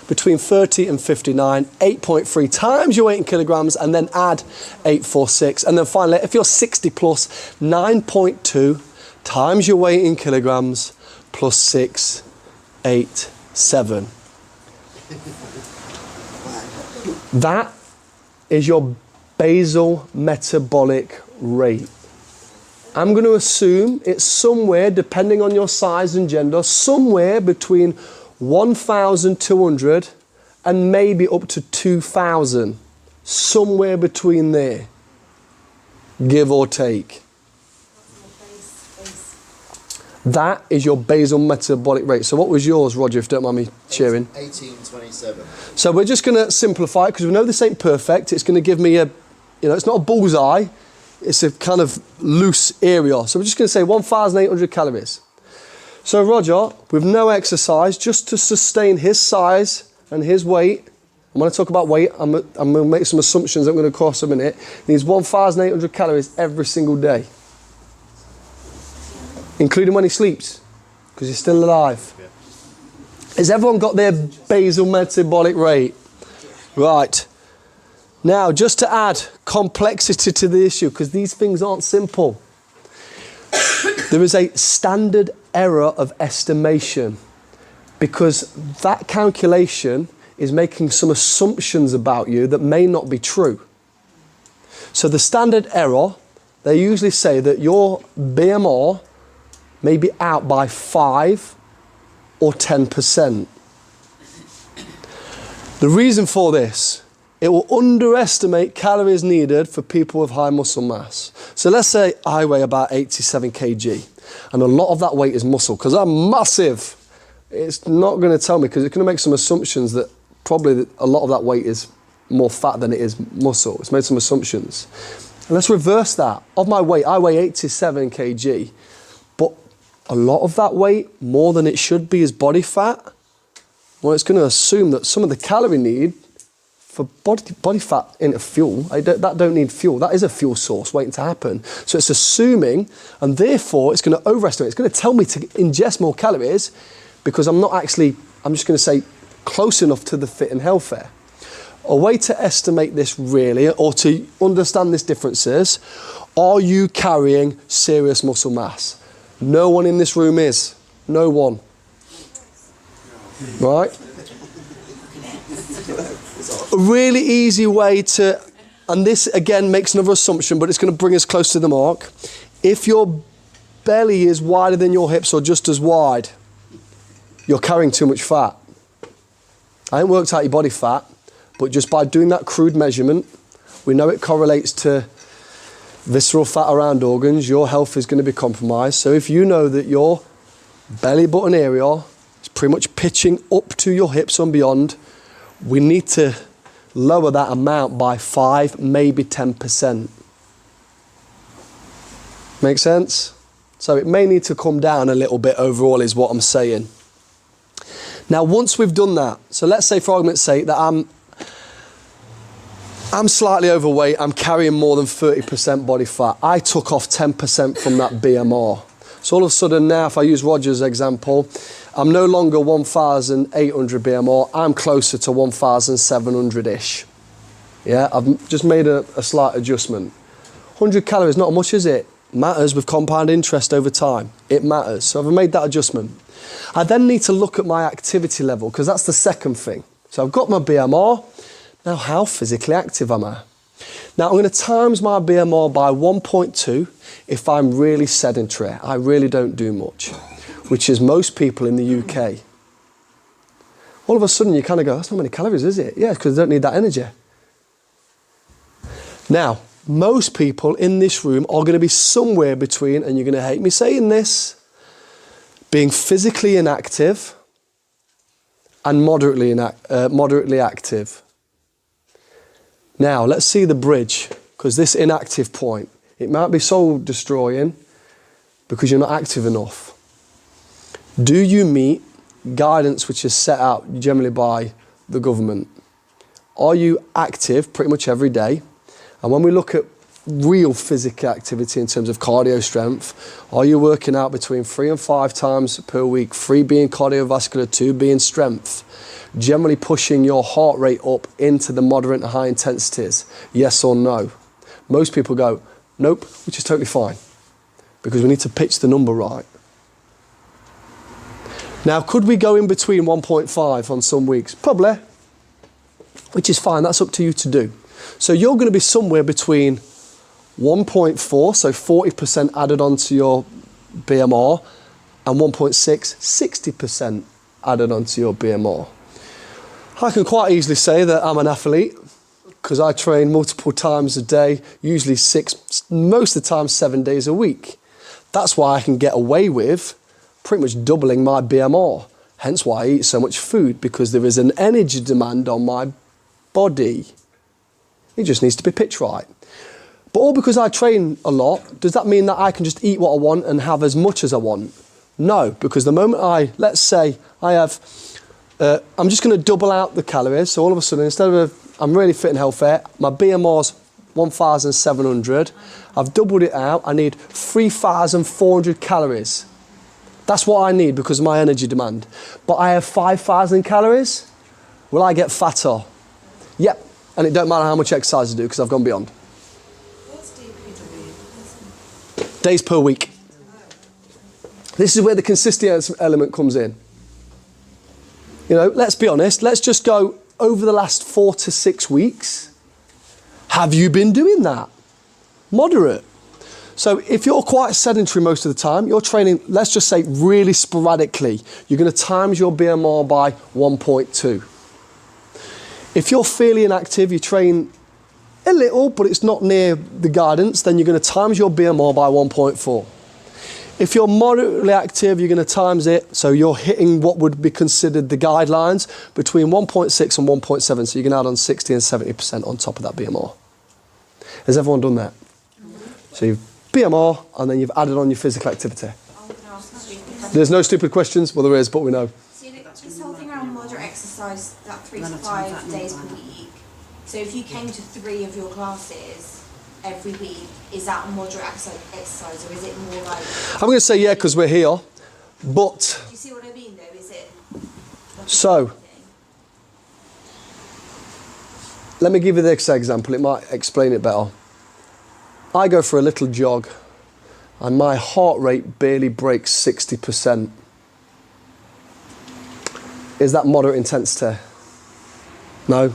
Between 30 and 59, 8.3 times your weight in kilograms and then add 846. And then finally, if you're 60 plus, 9.2 times your weight in kilograms plus 687. That is your basal metabolic rate. I'm going to assume it's somewhere, depending on your size and gender, somewhere between 1,200 and maybe up to 2,000. Somewhere between there, give or take. That is your basal metabolic rate. So what was yours, Roger, if you don't mind me sharing?
1827.
So we're just going to simplify it because we know this ain't perfect. It's going to give me it's not a bullseye. It's a kind of loose area. So we're just going to say 1,800 calories. So Roger, with no exercise, just to sustain his size and his weight, I'm going to talk about weight. I'm going to make some assumptions I'm going to cross a minute. He needs 1,800 calories every single day. Including when he sleeps, because he's still alive. Yeah. Has everyone got their basal metabolic rate? Right. Now, just to add complexity to the issue, because these things aren't simple. There is a standard error of estimation because that calculation is making some assumptions about you that may not be true. So the standard error, they usually say that your BMR may be out by 5 or 10%. The reason for this, it will underestimate calories needed for people with high muscle mass. So let's say I weigh about 87 kg, and a lot of that weight is muscle, because I'm massive. It's not going to tell me, because it's going to make some assumptions that probably a lot of that weight is more fat than it is muscle. It's made some assumptions. And let's reverse that. Of my weight, I weigh 87 kg, but a lot of that weight, more than it should be, is body fat. Well, it's going to assume that some of the calorie need for body fat into fuel, that don't need fuel. That is a fuel source waiting to happen. So it's assuming, and therefore it's going to overestimate. It's going to tell me to ingest more calories because I'm just going to say close enough to the fit and healthy. A way to estimate this really, or to understand these differences, are you carrying serious muscle mass? No one in this room is. No one. Right? A really easy way to, and this again makes another assumption, but it's going to bring us close to the mark. If your belly is wider than your hips or just as wide, you're carrying too much fat. I ain't worked out your body fat, but just by doing that crude measurement, we know it correlates to visceral fat around organs. Your health is going to be compromised. So if you know that your belly button area is pretty much pitching up to your hips and beyond, we need to lower that amount by 5, maybe 10%. Make sense? So it may need to come down a little bit overall is what I'm saying. Now, once we've done that, so let's say for argument's sake that I'm slightly overweight, I'm carrying more than 30% body fat. I took off 10% from that BMR. So all of a sudden now, if I use Roger's example, I'm no longer 1,800 BMR, I'm closer to 1,700-ish. Yeah, I've just made a slight adjustment. 100 calories, not much, is it? Matters with compound interest over time. It matters. So I've made that adjustment. I then need to look at my activity level, because that's the second thing. So I've got my BMR. Now, how physically active am I? Now, I'm going to times my BMR by 1.2 if I'm really sedentary. I really don't do much, which is most people in the UK. All of a sudden, you kind of go, that's not many calories, is it? Yeah, because they don't need that energy. Now, most people in this room are going to be somewhere between, and you're going to hate me saying this, being physically inactive and moderately active. Now, let's see the bridge, because this inactive point, it might be soul destroying because you're not active enough. Do you meet guidance which is set out generally by the government? Are you active pretty much every day? And when we look at real physical activity in terms of cardio strength, are you working out between 3 and 5 times per week? 3 being cardiovascular, 2 being strength. Generally pushing your heart rate up into the moderate and high intensities, yes or no? Most people go, nope, which is totally fine, because we need to pitch the number right. Now, could we go in between 1.5 on some weeks? Probably, which is fine, that's up to you to do. So you're going to be somewhere between 1.4, so 40% added onto your BMR, and 1.6, 60% added onto your BMR. I can quite easily say that I'm an athlete because I train multiple times a day, usually 6, most of the time 7 days a week. That's why I can get away with pretty much doubling my BMR. Hence why I eat so much food, because there is an energy demand on my body. It just needs to be pitched right. But all because I train a lot, does that mean that I can just eat what I want and have as much as I want? No, because the moment let's say I have, I'm just going to double out the calories. So all of a sudden, instead of, I'm really fit and healthy, my BMR's 1,700. I've doubled it out. I need 3,400 calories. That's what I need because of my energy demand. But I have 5,000 calories. Will I get fatter? Yep. And it don't matter how much exercise I do because I've gone beyond.
What's DPW?
Days per week. This is where the consistency element comes in. You know, let's be honest. Let's just go over the last 4 to 6 weeks. Have you been doing that? Moderate. So if you're quite sedentary most of the time, you're training, let's just say really sporadically, you're going to times your BMR by 1.2. If you're fairly inactive, you train a little, but it's not near the guidance, then you're going to times your BMR by 1.4. If you're moderately active, you're going to times it, so you're hitting what would be considered the guidelines between 1.6 and 1.7, so you can add on 60 and 70% on top of that BMR. Has everyone done that? So you've BMR, and then you've added on your physical activity. There's no stupid questions? Well, there is, but we know.
So this whole thing around moderate exercise, that 3 to 5 days per week, so if you came to 3 of your classes every week, is that a moderate exercise, or is it more like...
I'm going to say yeah, because we're here, but...
Do you see what I mean, though? Is it...
So, let me give you this example. It might explain it better. I go for a little jog, and my heart rate barely breaks 60%. Is that moderate intensity? No.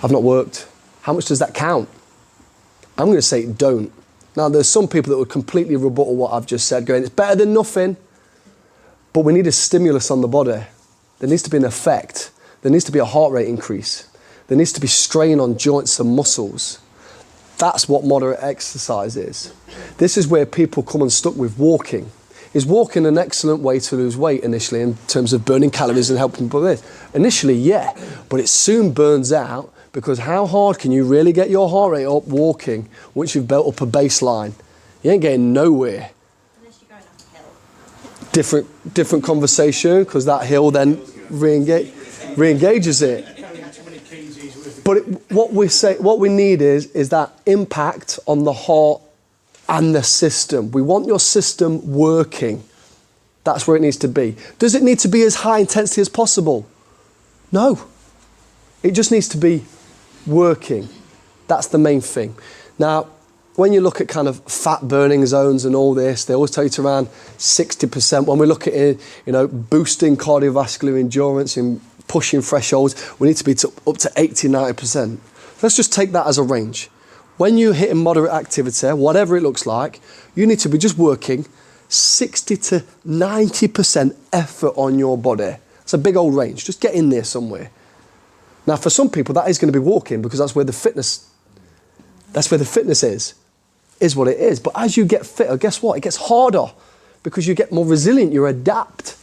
I've not worked. How much does that count? I'm going to say don't. Now, there's some people that would completely rebuttal what I've just said, going, it's better than nothing. But we need a stimulus on the body. There needs to be an effect. There needs to be a heart rate increase. There needs to be strain on joints and muscles. That's what moderate exercise is. This is where people come unstuck with walking. Is walking an excellent way to lose weight initially in terms of burning calories and helping people with this? Initially, yeah, but it soon burns out. Because how hard can you really get your heart rate up walking once you've built up a baseline? You ain't getting nowhere.
Unless you're going up a hill.
Different conversation, because that hill then re-engages it. But what we need is that impact on the heart and the system. We want your system working. That's where it needs to be. Does it need to be as high intensity as possible? No. It just needs to be working. That's the main thing. Now, when you look at kind of fat burning zones and all this, they always tell you to around 60%. When we look at it, boosting cardiovascular endurance and pushing thresholds, we need to be up to 80, 90%. Let's just take that as a range. When you're hitting moderate activity, whatever it looks like, you need to be just working 60 to 90% effort on your body. It's a big old range. Just get in there somewhere. Now, for some people, that is going to be walking because that's where the fitness is what it is. But as you get fitter, guess what? It gets harder because you get more resilient, you adapt.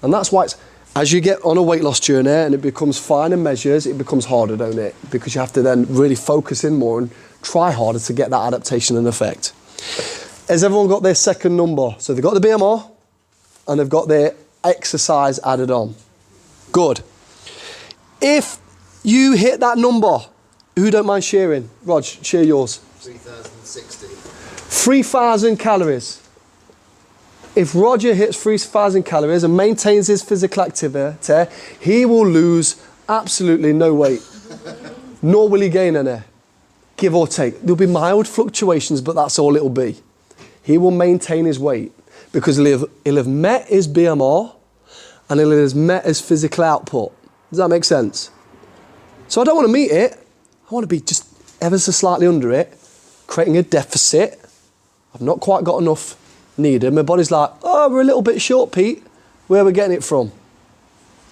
And that's why as you get on a weight loss journey and it becomes finer measures, it becomes harder, don't it? Because you have to then really focus in more and try harder to get that adaptation and effect. Has everyone got their second number? So they've got the BMR and they've got their exercise added on. Good. If you hit that number, who don't mind sharing? Rog, share yours.
3,060.
3,000 calories. If Roger hits 3,000 calories and maintains his physical activity, he will lose absolutely no weight. Nor will he gain any, give or take. There'll be mild fluctuations, but that's all it'll be. He will maintain his weight because he'll have met his BMR and he'll have met his physical output. Does that make sense? So I don't want to meet it. I want to be just ever so slightly under it, creating a deficit. I've not quite got enough needed. My body's like, oh, we're a little bit short, Pete. Where are we getting it from?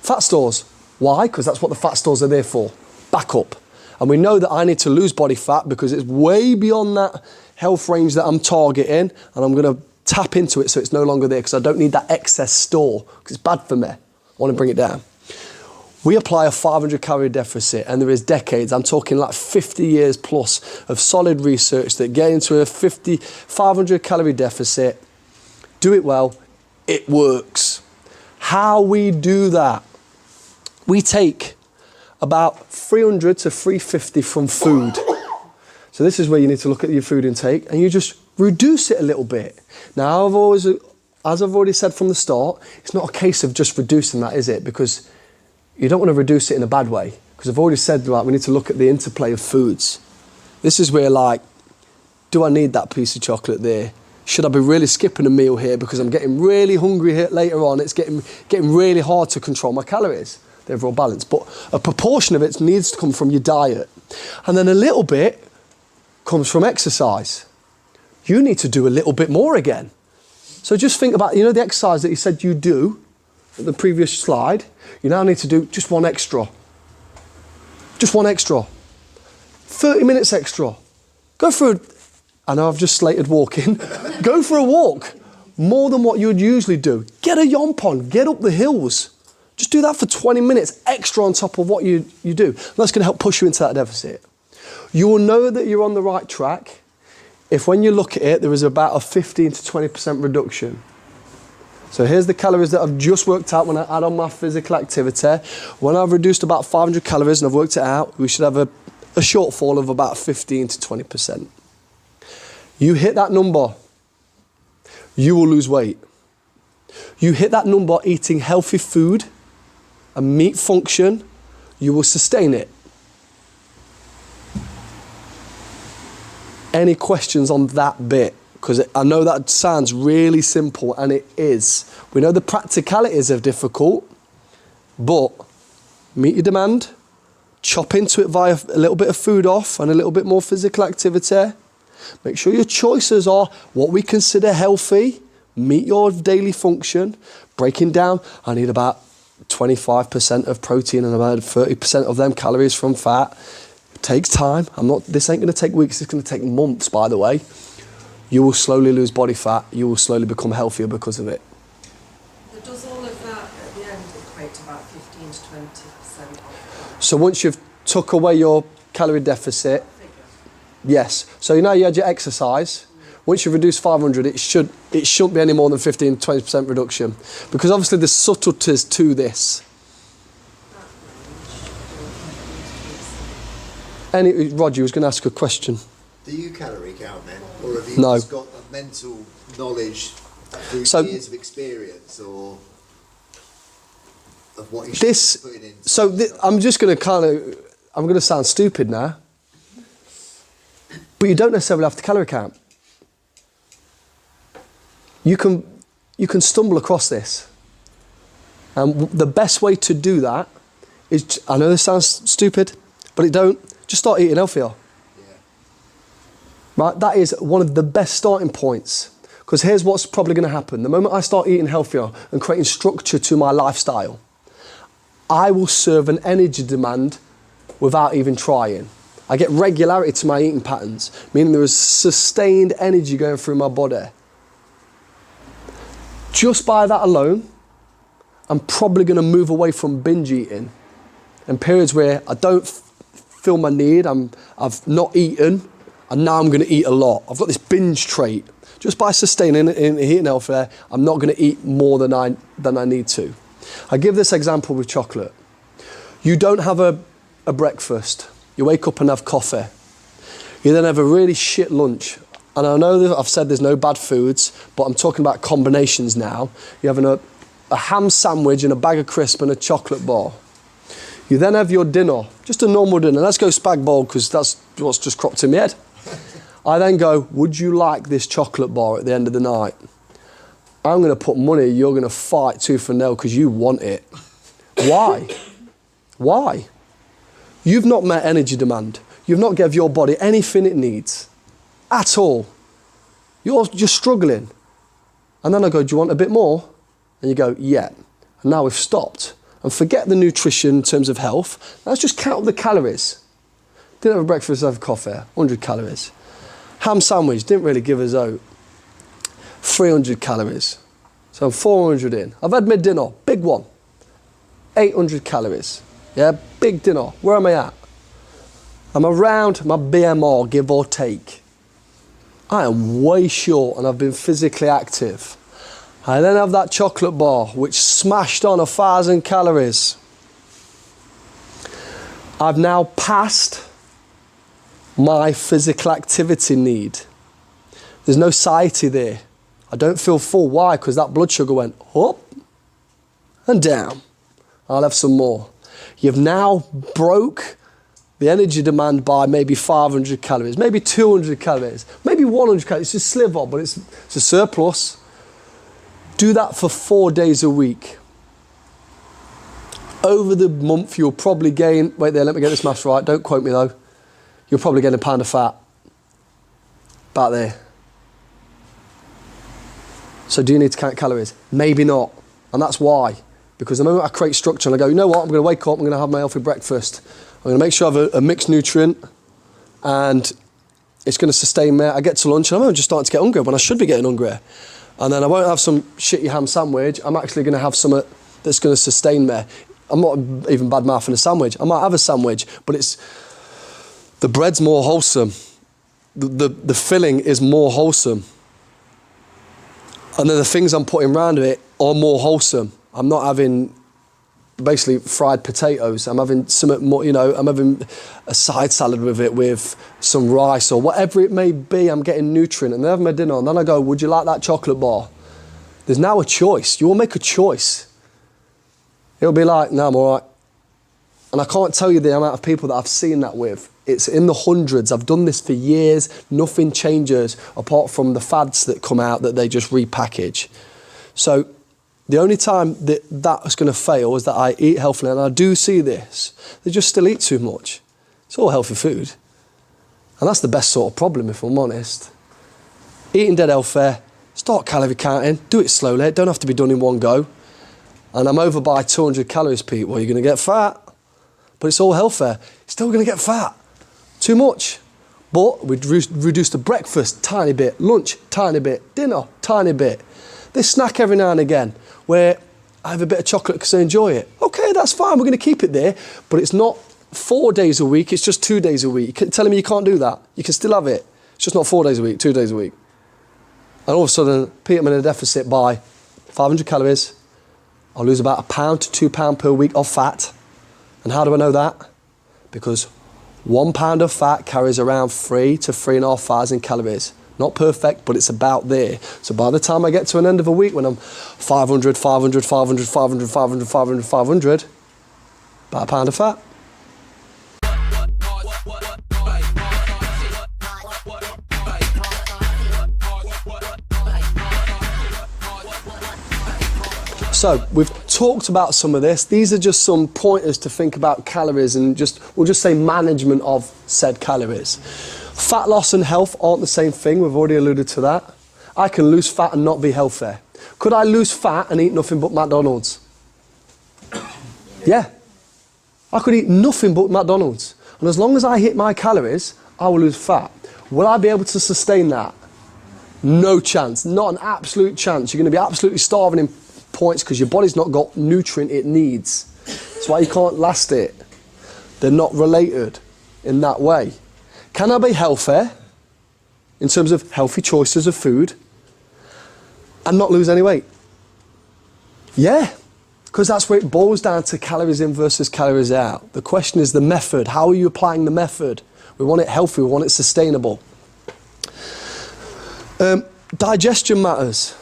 Fat stores. Why? Because that's what the fat stores are there for. Back up. And we know that I need to lose body fat because it's way beyond that health range that I'm targeting, and I'm going to tap into it so it's no longer there because I don't need that excess store because it's bad for me. I want to bring it down. We apply a 500 calorie deficit, and there is decades, I'm talking like 50 years plus of solid research that get into a 500 calorie deficit, do it well, it works. How we do that, we take about 300 to 350 from food. So this is where you need to look at your food intake and you just reduce it a little bit. Now, as I've already said from the start, it's not a case of just reducing that, is it? Because you don't want to reduce it in a bad way. Because I've already said, we need to look at the interplay of foods. This is where, do I need that piece of chocolate there? Should I be really skipping a meal here because I'm getting really hungry here later on? It's getting really hard to control my calories, the overall balance. But a proportion of it needs to come from your diet. And then a little bit comes from exercise. You need to do a little bit more again. So just think about, the exercise that you said you do at the previous slide. You now need to do just one extra. Just one extra. 30 minutes extra. Go for I know I've just slated walking. Go for a walk. More than what you would usually do. Get a yomp on. Get up the hills. Just do that for 20 minutes extra on top of what you do. That's going to help push you into that deficit. You will know that you're on the right track if when you look at it, there is about a 15 to 20% reduction. So here's the calories that I've just worked out when I add on my physical activity. When I've reduced about 500 calories and I've worked it out, we should have a shortfall of about 15 to 20%. You hit that number, you will lose weight. You hit that number eating healthy food and meat function, you will sustain it. Any questions on that bit? Because I know that sounds really simple, and it is. We know the practicalities are difficult, but meet your demand, chop into it via a little bit of food off and a little bit more physical activity. Make sure your choices are what we consider healthy, meet your daily function, breaking down, I need about 25% of protein and about 30% of them calories from fat. It takes time. This ain't going to take weeks, it's going to take months, by the way. You will slowly lose body fat, you will slowly become healthier because of it.
But does all of that at the end equate to about 15 to 20%?
So once you've took away your calorie deficit, yes. So now you had your exercise. Once you've reduced 500, it shouldn't be any more than 15 to 20% reduction. Because obviously there's subtleties to this. Roger was going to ask a question.
Do you calorie count then? Or have you
No.
just got a mental knowledge through years of experience or of what you should be putting in?
So I'm just going to I'm going to sound stupid now. But you don't necessarily have to calorie count. You can stumble across this. And the best way to do that is, I know this sounds stupid, but just start eating healthier.
Yeah.
Right? That is one of the best starting points. Because here's what's probably going to happen. The moment I start eating healthier and creating structure to my lifestyle, I will serve an energy demand without even trying. I get regularity to my eating patterns, meaning there is sustained energy going through my body. Just by that alone, I'm probably going to move away from binge eating. In periods where I don't feel my need, I've not eaten, and now I'm going to eat a lot. I've got this binge trait. Just by sustaining and eating healthy, I'm not going to eat more than I need to. I give this example with chocolate. You don't have a breakfast. You wake up and have coffee. You then have a really shit lunch. And I know that I've said there's no bad foods, but I'm talking about combinations now. You're having a ham sandwich and a bag of crisps and a chocolate bar. You then have your dinner, just a normal dinner. Let's go spag bowl because that's what's just cropped in my head. I then go, would you like this chocolate bar at the end of the night? I'm going to put money, you're going to fight tooth and nail because you want it. Why? Why? You've not met energy demand. You've not given your body anything it needs at all. You're struggling. And then I go, do you want a bit more? And you go, yeah. And now we've stopped. And forget the nutrition in terms of health. Let's just count up the calories. Didn't have a breakfast, have coffee, 100 calories. Ham sandwich, didn't really give us out. 300 calories. So I'm 400 in. I've had my dinner, big one. 800 calories. Yeah, big dinner. Where am I at? I'm around my BMR, give or take. I am way short and I've been physically active. I then have that chocolate bar, which smashed on 1,000 calories. I've now passed my physical activity need. There's no satiety there. I don't feel full. Why? Because that blood sugar went up and down. I'll have some more. You've now broke the energy demand by maybe 500 calories, maybe 200 calories, maybe 100 calories. It's a sliver, but it's a surplus. Do that for 4 days a week. Over the month, you'll probably gain, wait there, let me get this maths right, don't quote me though. You'll probably gain a pound of fat. About there. So do you need to count calories? Maybe not. And that's why. Because the moment I create structure and I go, you know what, I'm going to wake up, I'm going to have my healthy breakfast. I'm going to make sure I have a mixed nutrient and it's going to sustain me. I get to lunch and I'm just starting to get hungry when I should be getting hungry. And then I won't have some shitty ham sandwich. I'm actually going to have something that's going to sustain me. I'm not even bad mouthing a sandwich. I might have a sandwich, but the bread's more wholesome. The filling is more wholesome. And then the things I'm putting around it are more wholesome. I'm not having basically fried potatoes. I'm having something more, I'm having a side salad with it with some rice or whatever it may be. I'm getting nutrient and then I have my dinner and then I go, would you like that chocolate bar? There's now a choice. You will make a choice. It'll be like, no, I'm all right. And I can't tell you the amount of people that I've seen that with. It's in the hundreds. I've done this for years. Nothing changes apart from the fads that come out that they just repackage. So the only time that's going to fail is that I eat healthily, and I do see this. They just still eat too much. It's all healthy food. And that's the best sort of problem, if I'm honest. Eating dead healthy, start calorie counting, do it slowly, it don't have to be done in one go. And I'm over by 200 calories, Pete. Well, you're going to get fat. But it's all healthy. You're still going to get fat. Too much. But we'd reduce the breakfast tiny bit, lunch tiny bit, dinner tiny bit. This snack every now and again where I have a bit of chocolate because I enjoy it. Okay, that's fine. We're going to keep it there. But it's not 4 days a week. It's just 2 days a week. You're telling me you can't do that. You can still have it. It's just not 4 days a week, 2 days a week. And all of a sudden, Pete, I'm in a deficit by 500 calories. I'll lose about £1 to £2 per week of fat. And how do I know that? Because 1 pound of fat carries around 3 to 3,500 calories. Not perfect, but it's about there. So by the time I get to an end of a week when I'm 500, 500, 500, 500, 500, 500, 500, about a pound of fat. So we've talked about some of this. These are just some pointers to think about calories and we'll just say management of said calories. Fat loss and health aren't the same thing. We've already alluded to that. I can lose fat and not be healthy. Could I lose fat and eat nothing but McDonald's? Yeah. I could eat nothing but McDonald's. And as long as I hit my calories, I will lose fat. Will I be able to sustain that? No chance. Not an absolute chance. You're going to be absolutely starving in points because your body's not got nutrient it needs. That's why you can't last it. They're not related in that way. Can I be healthy in terms of healthy choices of food and not lose any weight? Yeah, because that's where it boils down to calories in versus calories out. The question is the method. How are you applying the method? We want it healthy, we want it sustainable. Digestion matters.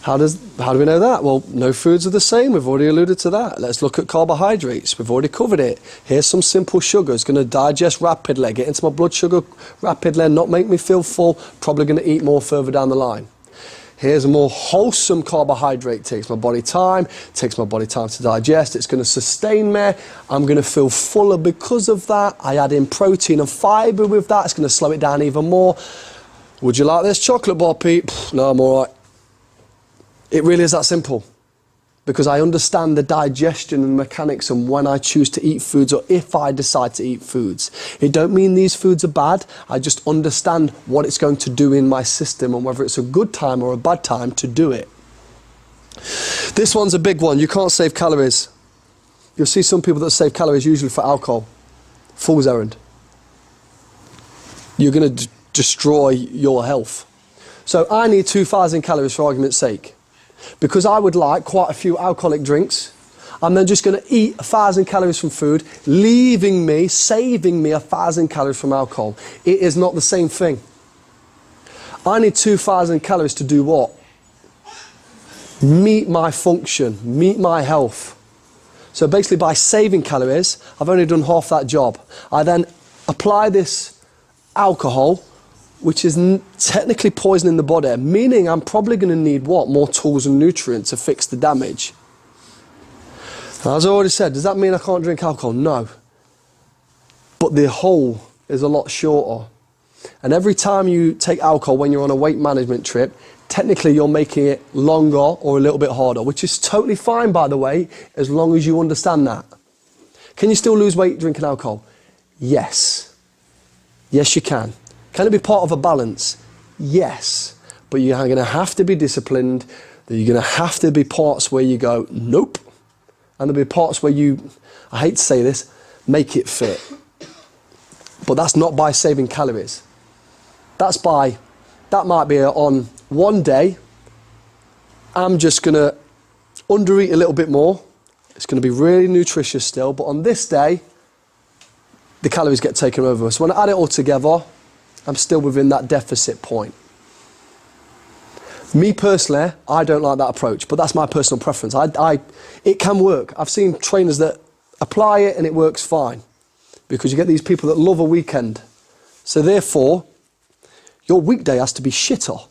How do we know that? Well, no foods are the same. We've already alluded to that. Let's look at carbohydrates. We've already covered it. Here's some simple sugars. Going to digest rapidly, get into my blood sugar rapidly, not make me feel full. Probably going to eat more further down the line. Here's a more wholesome carbohydrate. Takes my body time to digest. It's going to sustain me. I'm going to feel fuller because of that. I add in protein and fibre with that. It's going to slow it down even more. Would you like this chocolate bar, Pete? No, I'm all right. It really is that simple, because I understand the digestion and mechanics and when I choose to eat foods or if I decide to eat foods. It don't mean these foods are bad. I just understand what it's going to do in my system and whether it's a good time or a bad time to do it. This one's a big one. You can't save calories. You'll see some people that save calories usually for alcohol. Fool's errand. You're going to destroy your health. So I need 2,000 calories for argument's sake. Because I would like quite a few alcoholic drinks, I'm then just going to eat 1,000 calories from food, saving me 1,000 calories from alcohol. It is not the same thing. I need 2,000 calories to do what? Meet my function, meet my health. So basically by saving calories, I've only done half that job. I then apply this alcohol, which is technically poisoning the body, meaning I'm probably going to need what? More tools and nutrients to fix the damage. Now, as I already said, does that mean I can't drink alcohol? No. But the hole is a lot shorter. And every time you take alcohol when you're on a weight management trip, technically you're making it longer or a little bit harder, which is totally fine, by the way, as long as you understand that. Can you still lose weight drinking alcohol? Yes. Yes, you can. Can it be part of a balance? Yes. But you're going to have to be disciplined. You're going to have to be parts where you go, nope. And there'll be parts where you, I hate to say this, make it fit. But that's not by saving calories. That might be on one day, I'm just going to undereat a little bit more. It's going to be really nutritious still. But on this day, the calories get taken over. So when I add it all together, I'm still within that deficit point. Me personally, I don't like that approach, but that's my personal preference. It can work. I've seen trainers that apply it and it works fine, because you get these people that love a weekend. So therefore, your weekday has to be shitter.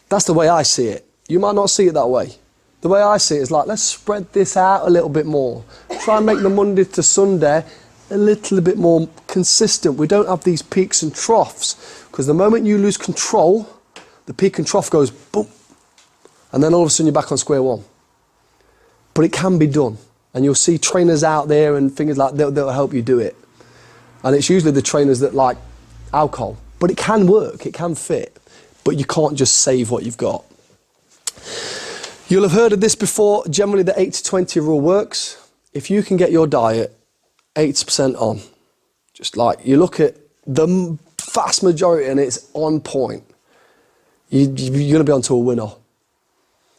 That's the way I see it. You might not see it that way. The way I see it is like, let's spread this out a little bit more. Try and make the Monday to Sunday a little bit more consistent. We don't have these peaks and troughs, because the moment you lose control, the peak and trough goes boom, and then all of a sudden you're back on square one. But it can be done, and you'll see trainers out there and things like that that'll help you do it. And it's usually the trainers that like alcohol, but it can work, it can fit, but you can't just save what you've got. You'll have heard of this before. Generally the 80-20 rule works. If you can get your diet 80% on, just like you look at the vast majority and it's on point, you're going to be onto a winner.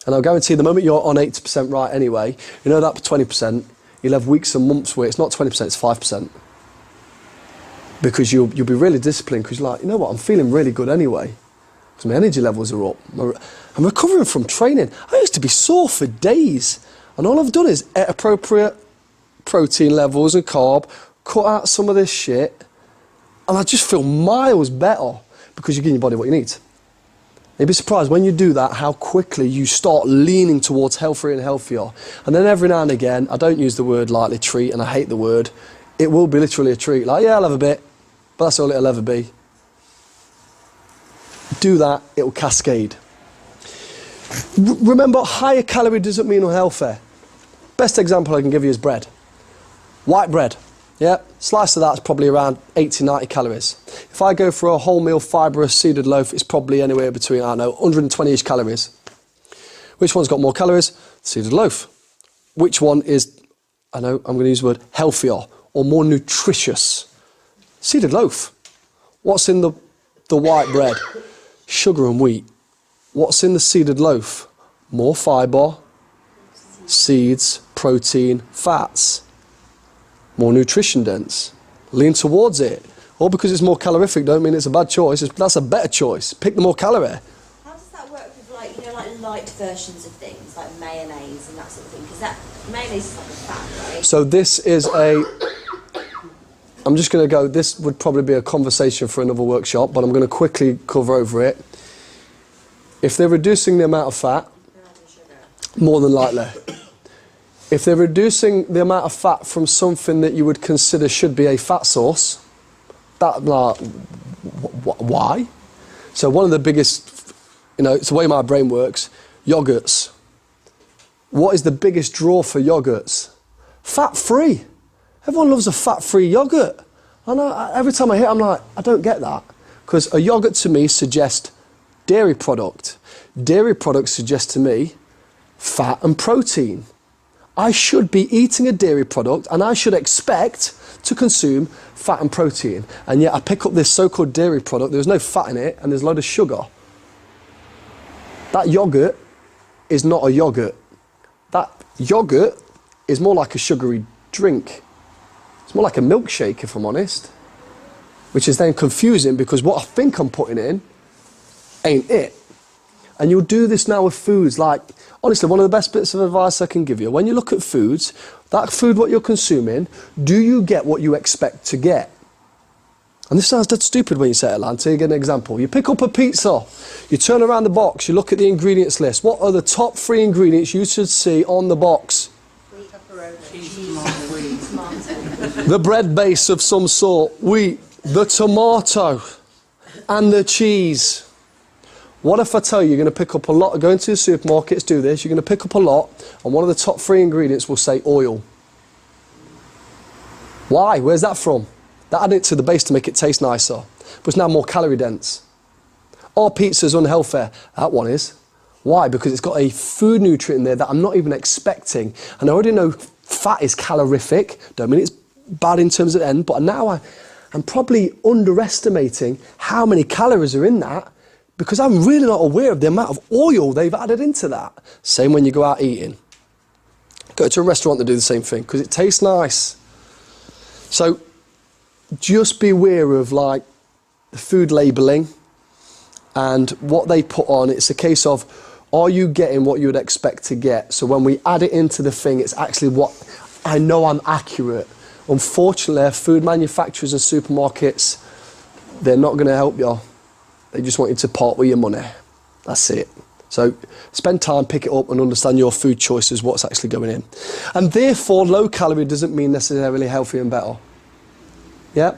And I'll guarantee the moment you're on 80% right anyway, you know that 20%, you'll have weeks and months where it's not 20%, it's 5%. Because you'll be really disciplined, because you're like, you know what, I'm feeling really good anyway. Because my energy levels are up. I'm recovering from training. I used to be sore for days. And all I've done is eat appropriate protein levels and carb, cut out some of this shit, and I just feel miles better, because you're giving your body what you need. You'd be surprised when you do that how quickly you start leaning towards healthier and healthier. And then every now and again, I don't use the word lightly treat, and I hate the word, it will be literally a treat. Like, yeah, I'll have a bit, but that's all it'll ever be. Do that, it will cascade. Remember, higher calorie doesn't mean unhealthy. Best example I can give you is bread. White bread. Yeah, slice of that's probably around 80, 90 calories. If I go for a wholemeal fibrous seeded loaf, it's probably anywhere between, 120-ish calories. Which one's got more calories? Seeded loaf. Which one is, I'm going to use the word healthier or more nutritious? Seeded loaf. What's in the white bread? Sugar and wheat. What's in the seeded loaf? More fibre, seeds, protein, fats. More nutrition dense. Lean towards it. All because it's more calorific don't mean it's a bad choice. That's a better choice. Pick the more calorie.
How does that work with like light versions of things like mayonnaise and that sort of thing? Because that mayonnaise is like a fat, right?
So this is I'm just going to go, this would probably be a conversation for another workshop, but I'm going to quickly cover over it. If they're reducing the amount of fat, more than likely. If they're reducing the amount of fat from something that you would consider should be a fat source, why? So one of the biggest, it's the way my brain works, yogurts. What is the biggest draw for yogurts? Fat-free. Everyone loves a fat-free yogurt. Every time I hear it, I'm like, I don't get that. Because a yogurt to me suggests dairy product. Dairy products suggest to me fat and protein. I should be eating a dairy product and I should expect to consume fat and protein. And yet I pick up this so-called dairy product, there's no fat in it and there's a load of sugar. That yogurt is not a yogurt. That yogurt is more like a sugary drink. It's more like a milkshake, if I'm honest. Which is then confusing because what I think I'm putting in ain't it. And you'll do this now with foods. Like, honestly, one of the best bits of advice I can give you, when you look at foods, that food what you're consuming, do you get what you expect to get? And this sounds dead stupid when you say it, Lance. So you get an example. You pick up a pizza, you turn around the box, you look at the ingredients list. What are the top 3 ingredients you should see on the box? The bread base of some sort, wheat, the tomato, and the cheese. What if I tell you you're going to pick up a lot, go into the supermarkets, do this, you're going to pick up a lot, and one of the top 3 ingredients will say oil. Why? Where's that from? That added to the base to make it taste nicer, but it's now more calorie dense. Our pizza's unhealthy. That one is. Why? Because it's got a food nutrient in there that I'm not even expecting. And I already know fat is calorific. Don't mean it's bad in terms of the end, but now I'm probably underestimating how many calories are in that because I'm really not aware of the amount of oil they've added into that. Same when you go out eating. Go to a restaurant to do the same thing because it tastes nice. So just be aware of like the food labelling and what they put on. It's a case of, are you getting what you would expect to get? So when we add it into the thing, it's actually what I know I'm accurate. Unfortunately, food manufacturers and supermarkets, they're not going to help you. They just want you to part with your money. That's it. So spend time, pick it up and understand your food choices, what's actually going in. And therefore, low calorie doesn't mean necessarily healthy and better. Yeah.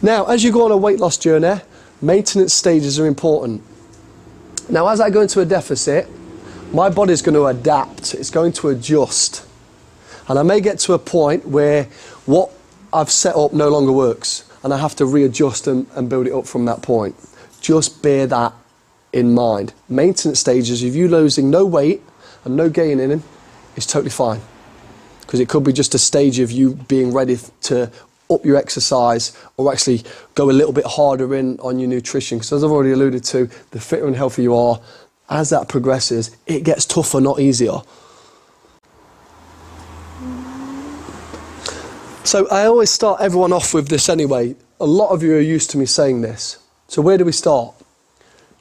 Now, as you go on a weight loss journey, maintenance stages are important. Now, as I go into a deficit, my body's going to adapt. It's going to adjust. And I may get to a point where what I've set up no longer works. And I have to readjust and build it up from that point. Just bear that in mind. Maintenance stages, if you're losing no weight and no gaining in, is totally fine. Because it could be just a stage of you being ready to up your exercise or actually go a little bit harder in on your nutrition. Because as I've already alluded to, the fitter and healthier you are, as that progresses, it gets tougher, not easier. So I always start everyone off with this anyway. A lot of you are used to me saying this. So where do we start?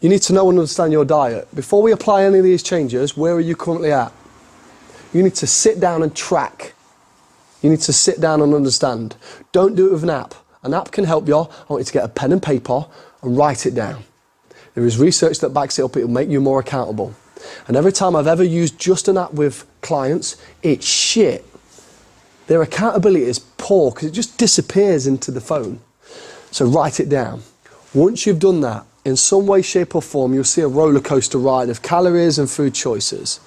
You need to know and understand your diet. Before we apply any of these changes, where are you currently at? You need to sit down and track. You need to sit down and understand. Don't do it with an app. An app can help you. I want you to get a pen and paper and write it down. There is research that backs it up. It will make you more accountable. And every time I've ever used just an app with clients, it's shit. Their accountability is poor because it just disappears into the phone. So write it down. Once you've done that, in some way, shape or form, you'll see a roller coaster ride of calories and food choices.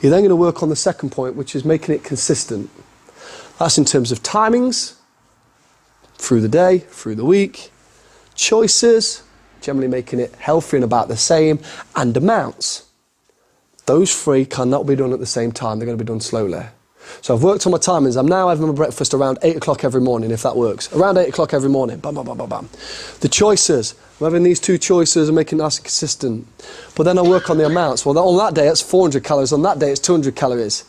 You're then going to work on the second point, which is making it consistent. That's in terms of timings, through the day, through the week, choices, generally making it healthy and about the same, and amounts. Those 3 cannot be done at the same time. They're going to be done slowly. So I've worked on my timings. I'm now having my breakfast around 8 o'clock every morning, if that works. Around 8 o'clock every morning. Bam, bam, bam, bam, bam. The choices. I'm having these 2 choices and making it nice and consistent. But then I work on the amounts. Well, on that day, it's 400 calories. On that day, it's 200 calories.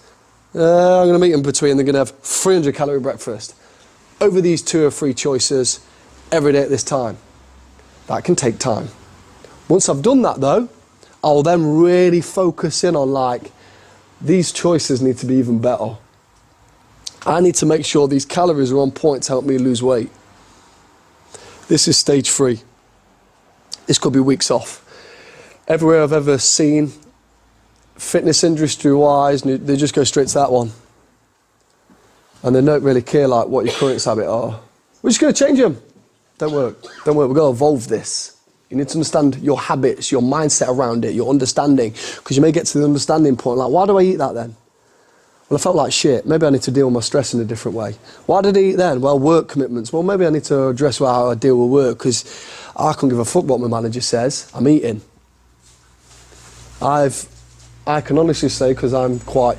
I'm going to meet in between. They're going to have 300 calorie breakfast. Over these 2 or 3 choices, every day at this time. That can take time. Once I've done that, though, I'll then really focus in on, like, these choices need to be even better. I need to make sure these calories are on point to help me lose weight. This is stage 3. This could be weeks off. Everywhere I've ever seen, fitness industry-wise, they just go straight to that one. And they don't really care like what your current habits are. We're just going to change them. Don't work. We're going to evolve this. You need to understand your habits, your mindset around it, your understanding. Because you may get to the understanding point, like, why do I eat that then? Well, I felt like shit. Maybe I need to deal with my stress in a different way. Why did I eat then? Well, work commitments. Well, maybe I need to address how I deal with work because I can't give a fuck what my manager says. I'm eating. I can honestly say, because I'm quite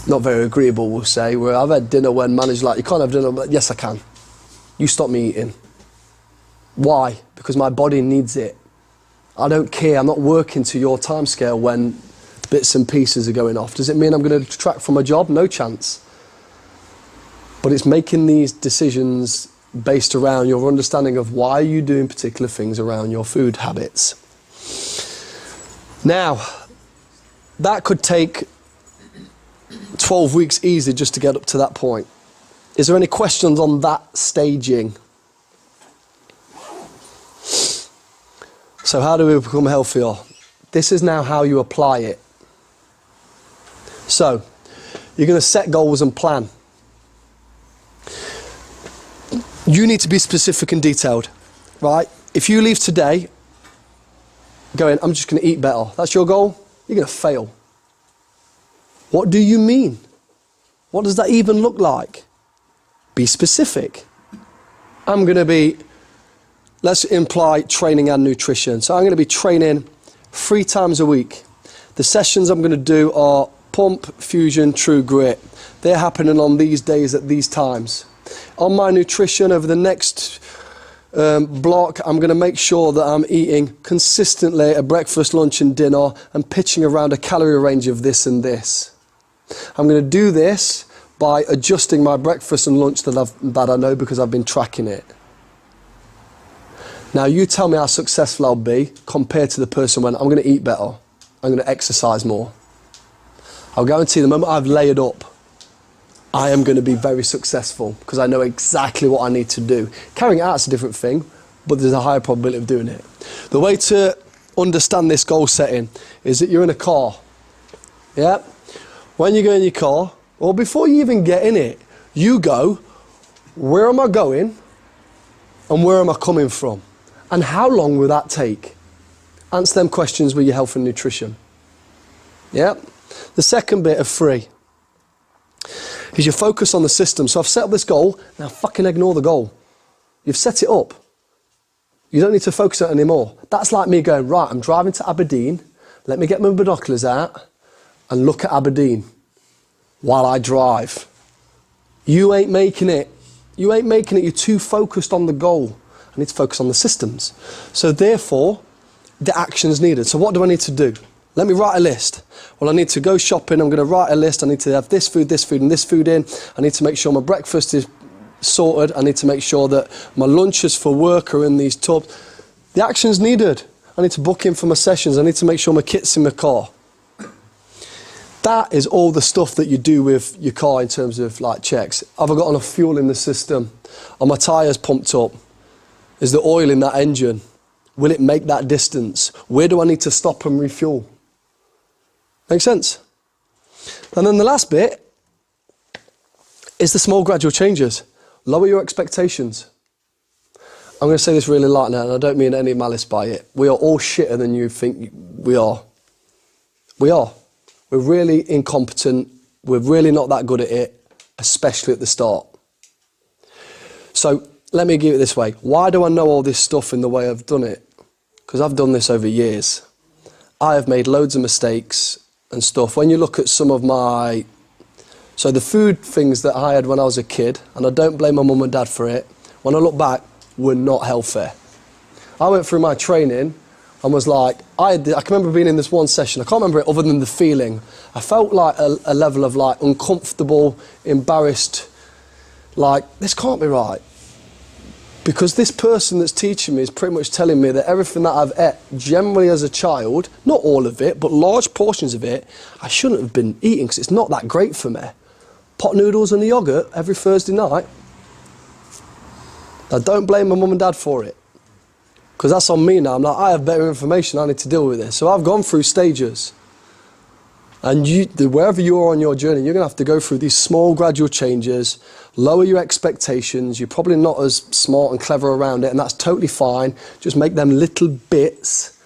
not very agreeable, we'll say, where I've had dinner when manager's like, you can't have dinner. But yes, I can. You stop me eating. Why? Because my body needs it. I don't care. I'm not working to your timescale when bits and pieces are going off. Does it mean I'm going to detract from a job? No chance. But it's making these decisions based around your understanding of why you're doing particular things around your food habits. Now, that could take 12 weeks easy just to get up to that point. Is there any questions on that staging? So how do we become healthier? This is now how you apply it. So, you're going to set goals and plan. You need to be specific and detailed, right? If you leave today going, I'm just going to eat better, that's your goal, you're going to fail. What do you mean? What does that even look like? Be specific. I'm going to be, let's imply training and nutrition. So I'm going to be training 3 times a week. The sessions I'm going to do are pump, fusion, true grit. They're happening on these days at these times. On my nutrition over the next block, I'm going to make sure that I'm eating consistently a breakfast, lunch and dinner and pitching around a calorie range of this and this. I'm going to do this by adjusting my breakfast and lunch that I know because I've been tracking it. Now you tell me how successful I'll be compared to the person when I'm going to eat better, I'm going to exercise more. I'll guarantee the moment I've layered up, I am going to be very successful because I know exactly what I need to do. Carrying it out is a different thing, but there's a higher probability of doing it. The way to understand this goal setting is that you're in a car. Yeah? When you go in your car, or before you even get in it, you go, where am I going and where am I coming from? And how long will that take? Answer them questions with your health and nutrition. Yeah? The second bit of 3 is you focus on the system. So I've set up this goal, now fucking ignore the goal. You've set it up. You don't need to focus on it anymore. That's like me going, right, I'm driving to Aberdeen, let me get my binoculars out and look at Aberdeen while I drive. You ain't making it. You ain't making it, you're too focused on the goal. I need to focus on the systems. So therefore, the action's needed. So what do I need to do? Let me write a list. Well, I need to go shopping, I'm going to write a list, I need to have this food and this food in, I need to make sure my breakfast is sorted, I need to make sure that my lunches for work are in these tubs. The action's needed. I need to book in for my sessions, I need to make sure my kit's in my car. That is all the stuff that you do with your car in terms of like checks. Have I got enough fuel in the system? Are my tyres pumped up? Is the oil in that engine? Will it make that distance? Where do I need to stop and refuel? Make sense? And then the last bit is the small gradual changes. Lower your expectations. I'm going to say this really light now, and I don't mean any malice by it. We are all shitter than you think we are. We are. We're really incompetent. We're really not that good at it, especially at the start. So let me give it this way. Why do I know all this stuff in the way I've done it? Because I've done this over years. I have made loads of mistakes and stuff. When you look at some of my... So the food things that I had when I was a kid, and I don't blame my mum and dad for it, when I look back, were not healthy. I went through my training and was like, I can remember being in this one session, I can't remember it other than the feeling. I felt like a level of like uncomfortable, embarrassed, like, this can't be right. Because this person that's teaching me is pretty much telling me that everything that I've ate generally as a child, not all of it, but large portions of it, I shouldn't have been eating because it's not that great for me. Pot noodles and a yoghurt every Thursday night. Now don't blame my mum and dad for it. Because that's on me now. I'm like, I have better information, I need to deal with this. So I've gone through stages. And wherever you are on your journey, you're going to have to go through these small gradual changes, lower your expectations. You're probably not as smart and clever around it, and that's totally fine. Just make them little bits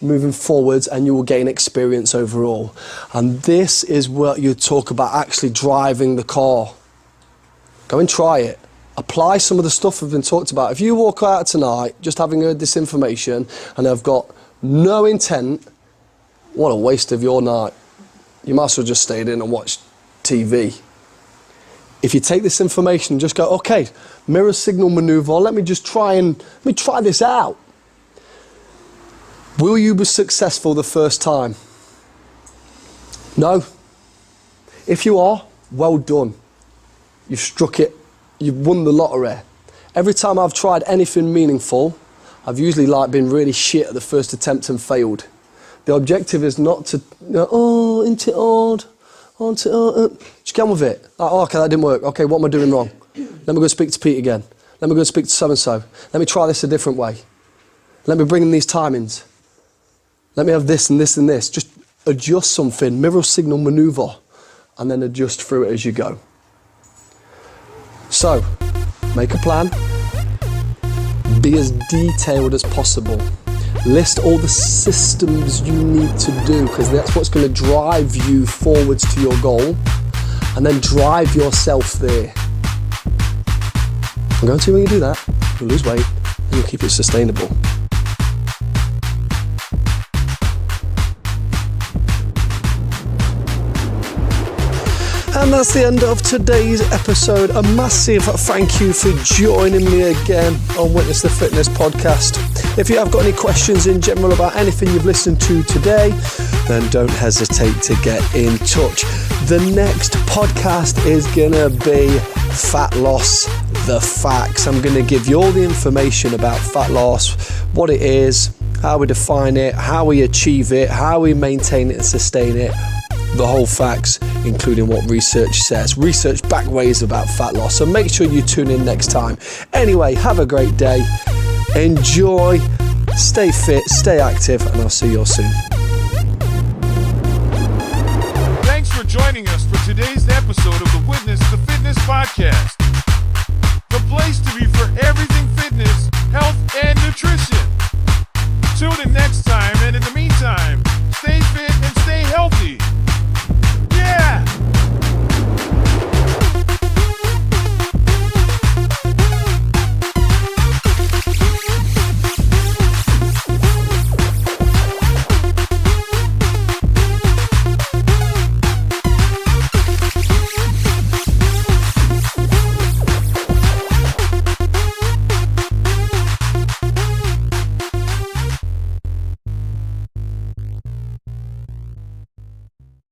moving forwards and you will gain experience overall. And this is what you talk about actually driving the car. Go and try it. Apply some of the stuff we've been talked about. If you walk out tonight just having heard this information and have got no intent, what a waste of your night. You might as well just stayed in and watched TV. If you take this information and just go, okay, mirror signal maneuver, let me try this out. Will you be successful the first time? No. If you are, well done. You've struck it. You've won the lottery. Every time I've tried anything meaningful, I've usually been really shit at the first attempt and failed. The objective is not to, oh, isn't it hard? Just get on with it. Oh, okay, that didn't work. Okay, what am I doing wrong? Let me go speak to Pete again. Let me go speak to so-and-so. Let me try this a different way. Let me bring in these timings. Let me have this and this and this. Just adjust something, mirror signal maneuver, and then adjust through it as you go. So, make a plan. Be as detailed as possible. List all the systems you need to do, because that's what's going to drive you forwards to your goal, and then drive yourself there. I'm going to when you do that, you'll lose weight and you'll keep it sustainable. And that's the end of today's episode. A massive thank you for joining me again on Witness the Fitness podcast. If you have got any questions in general about anything you've listened to today, then don't hesitate to get in touch. The next podcast is going to be Fat Loss, the facts. I'm going to give you all the information about fat loss, what it is, how we define it, how we achieve it, how we maintain it and sustain it. The whole facts, including what research says. Research-backed ways about fat loss. So make sure you tune in next time. Anyway, have a great day. Enjoy. Stay fit, stay active, and I'll see you all soon.
Thanks for joining us for today's episode of the Witness the Fitness podcast. The place to be for everything fitness, health, and nutrition. Tune in next time.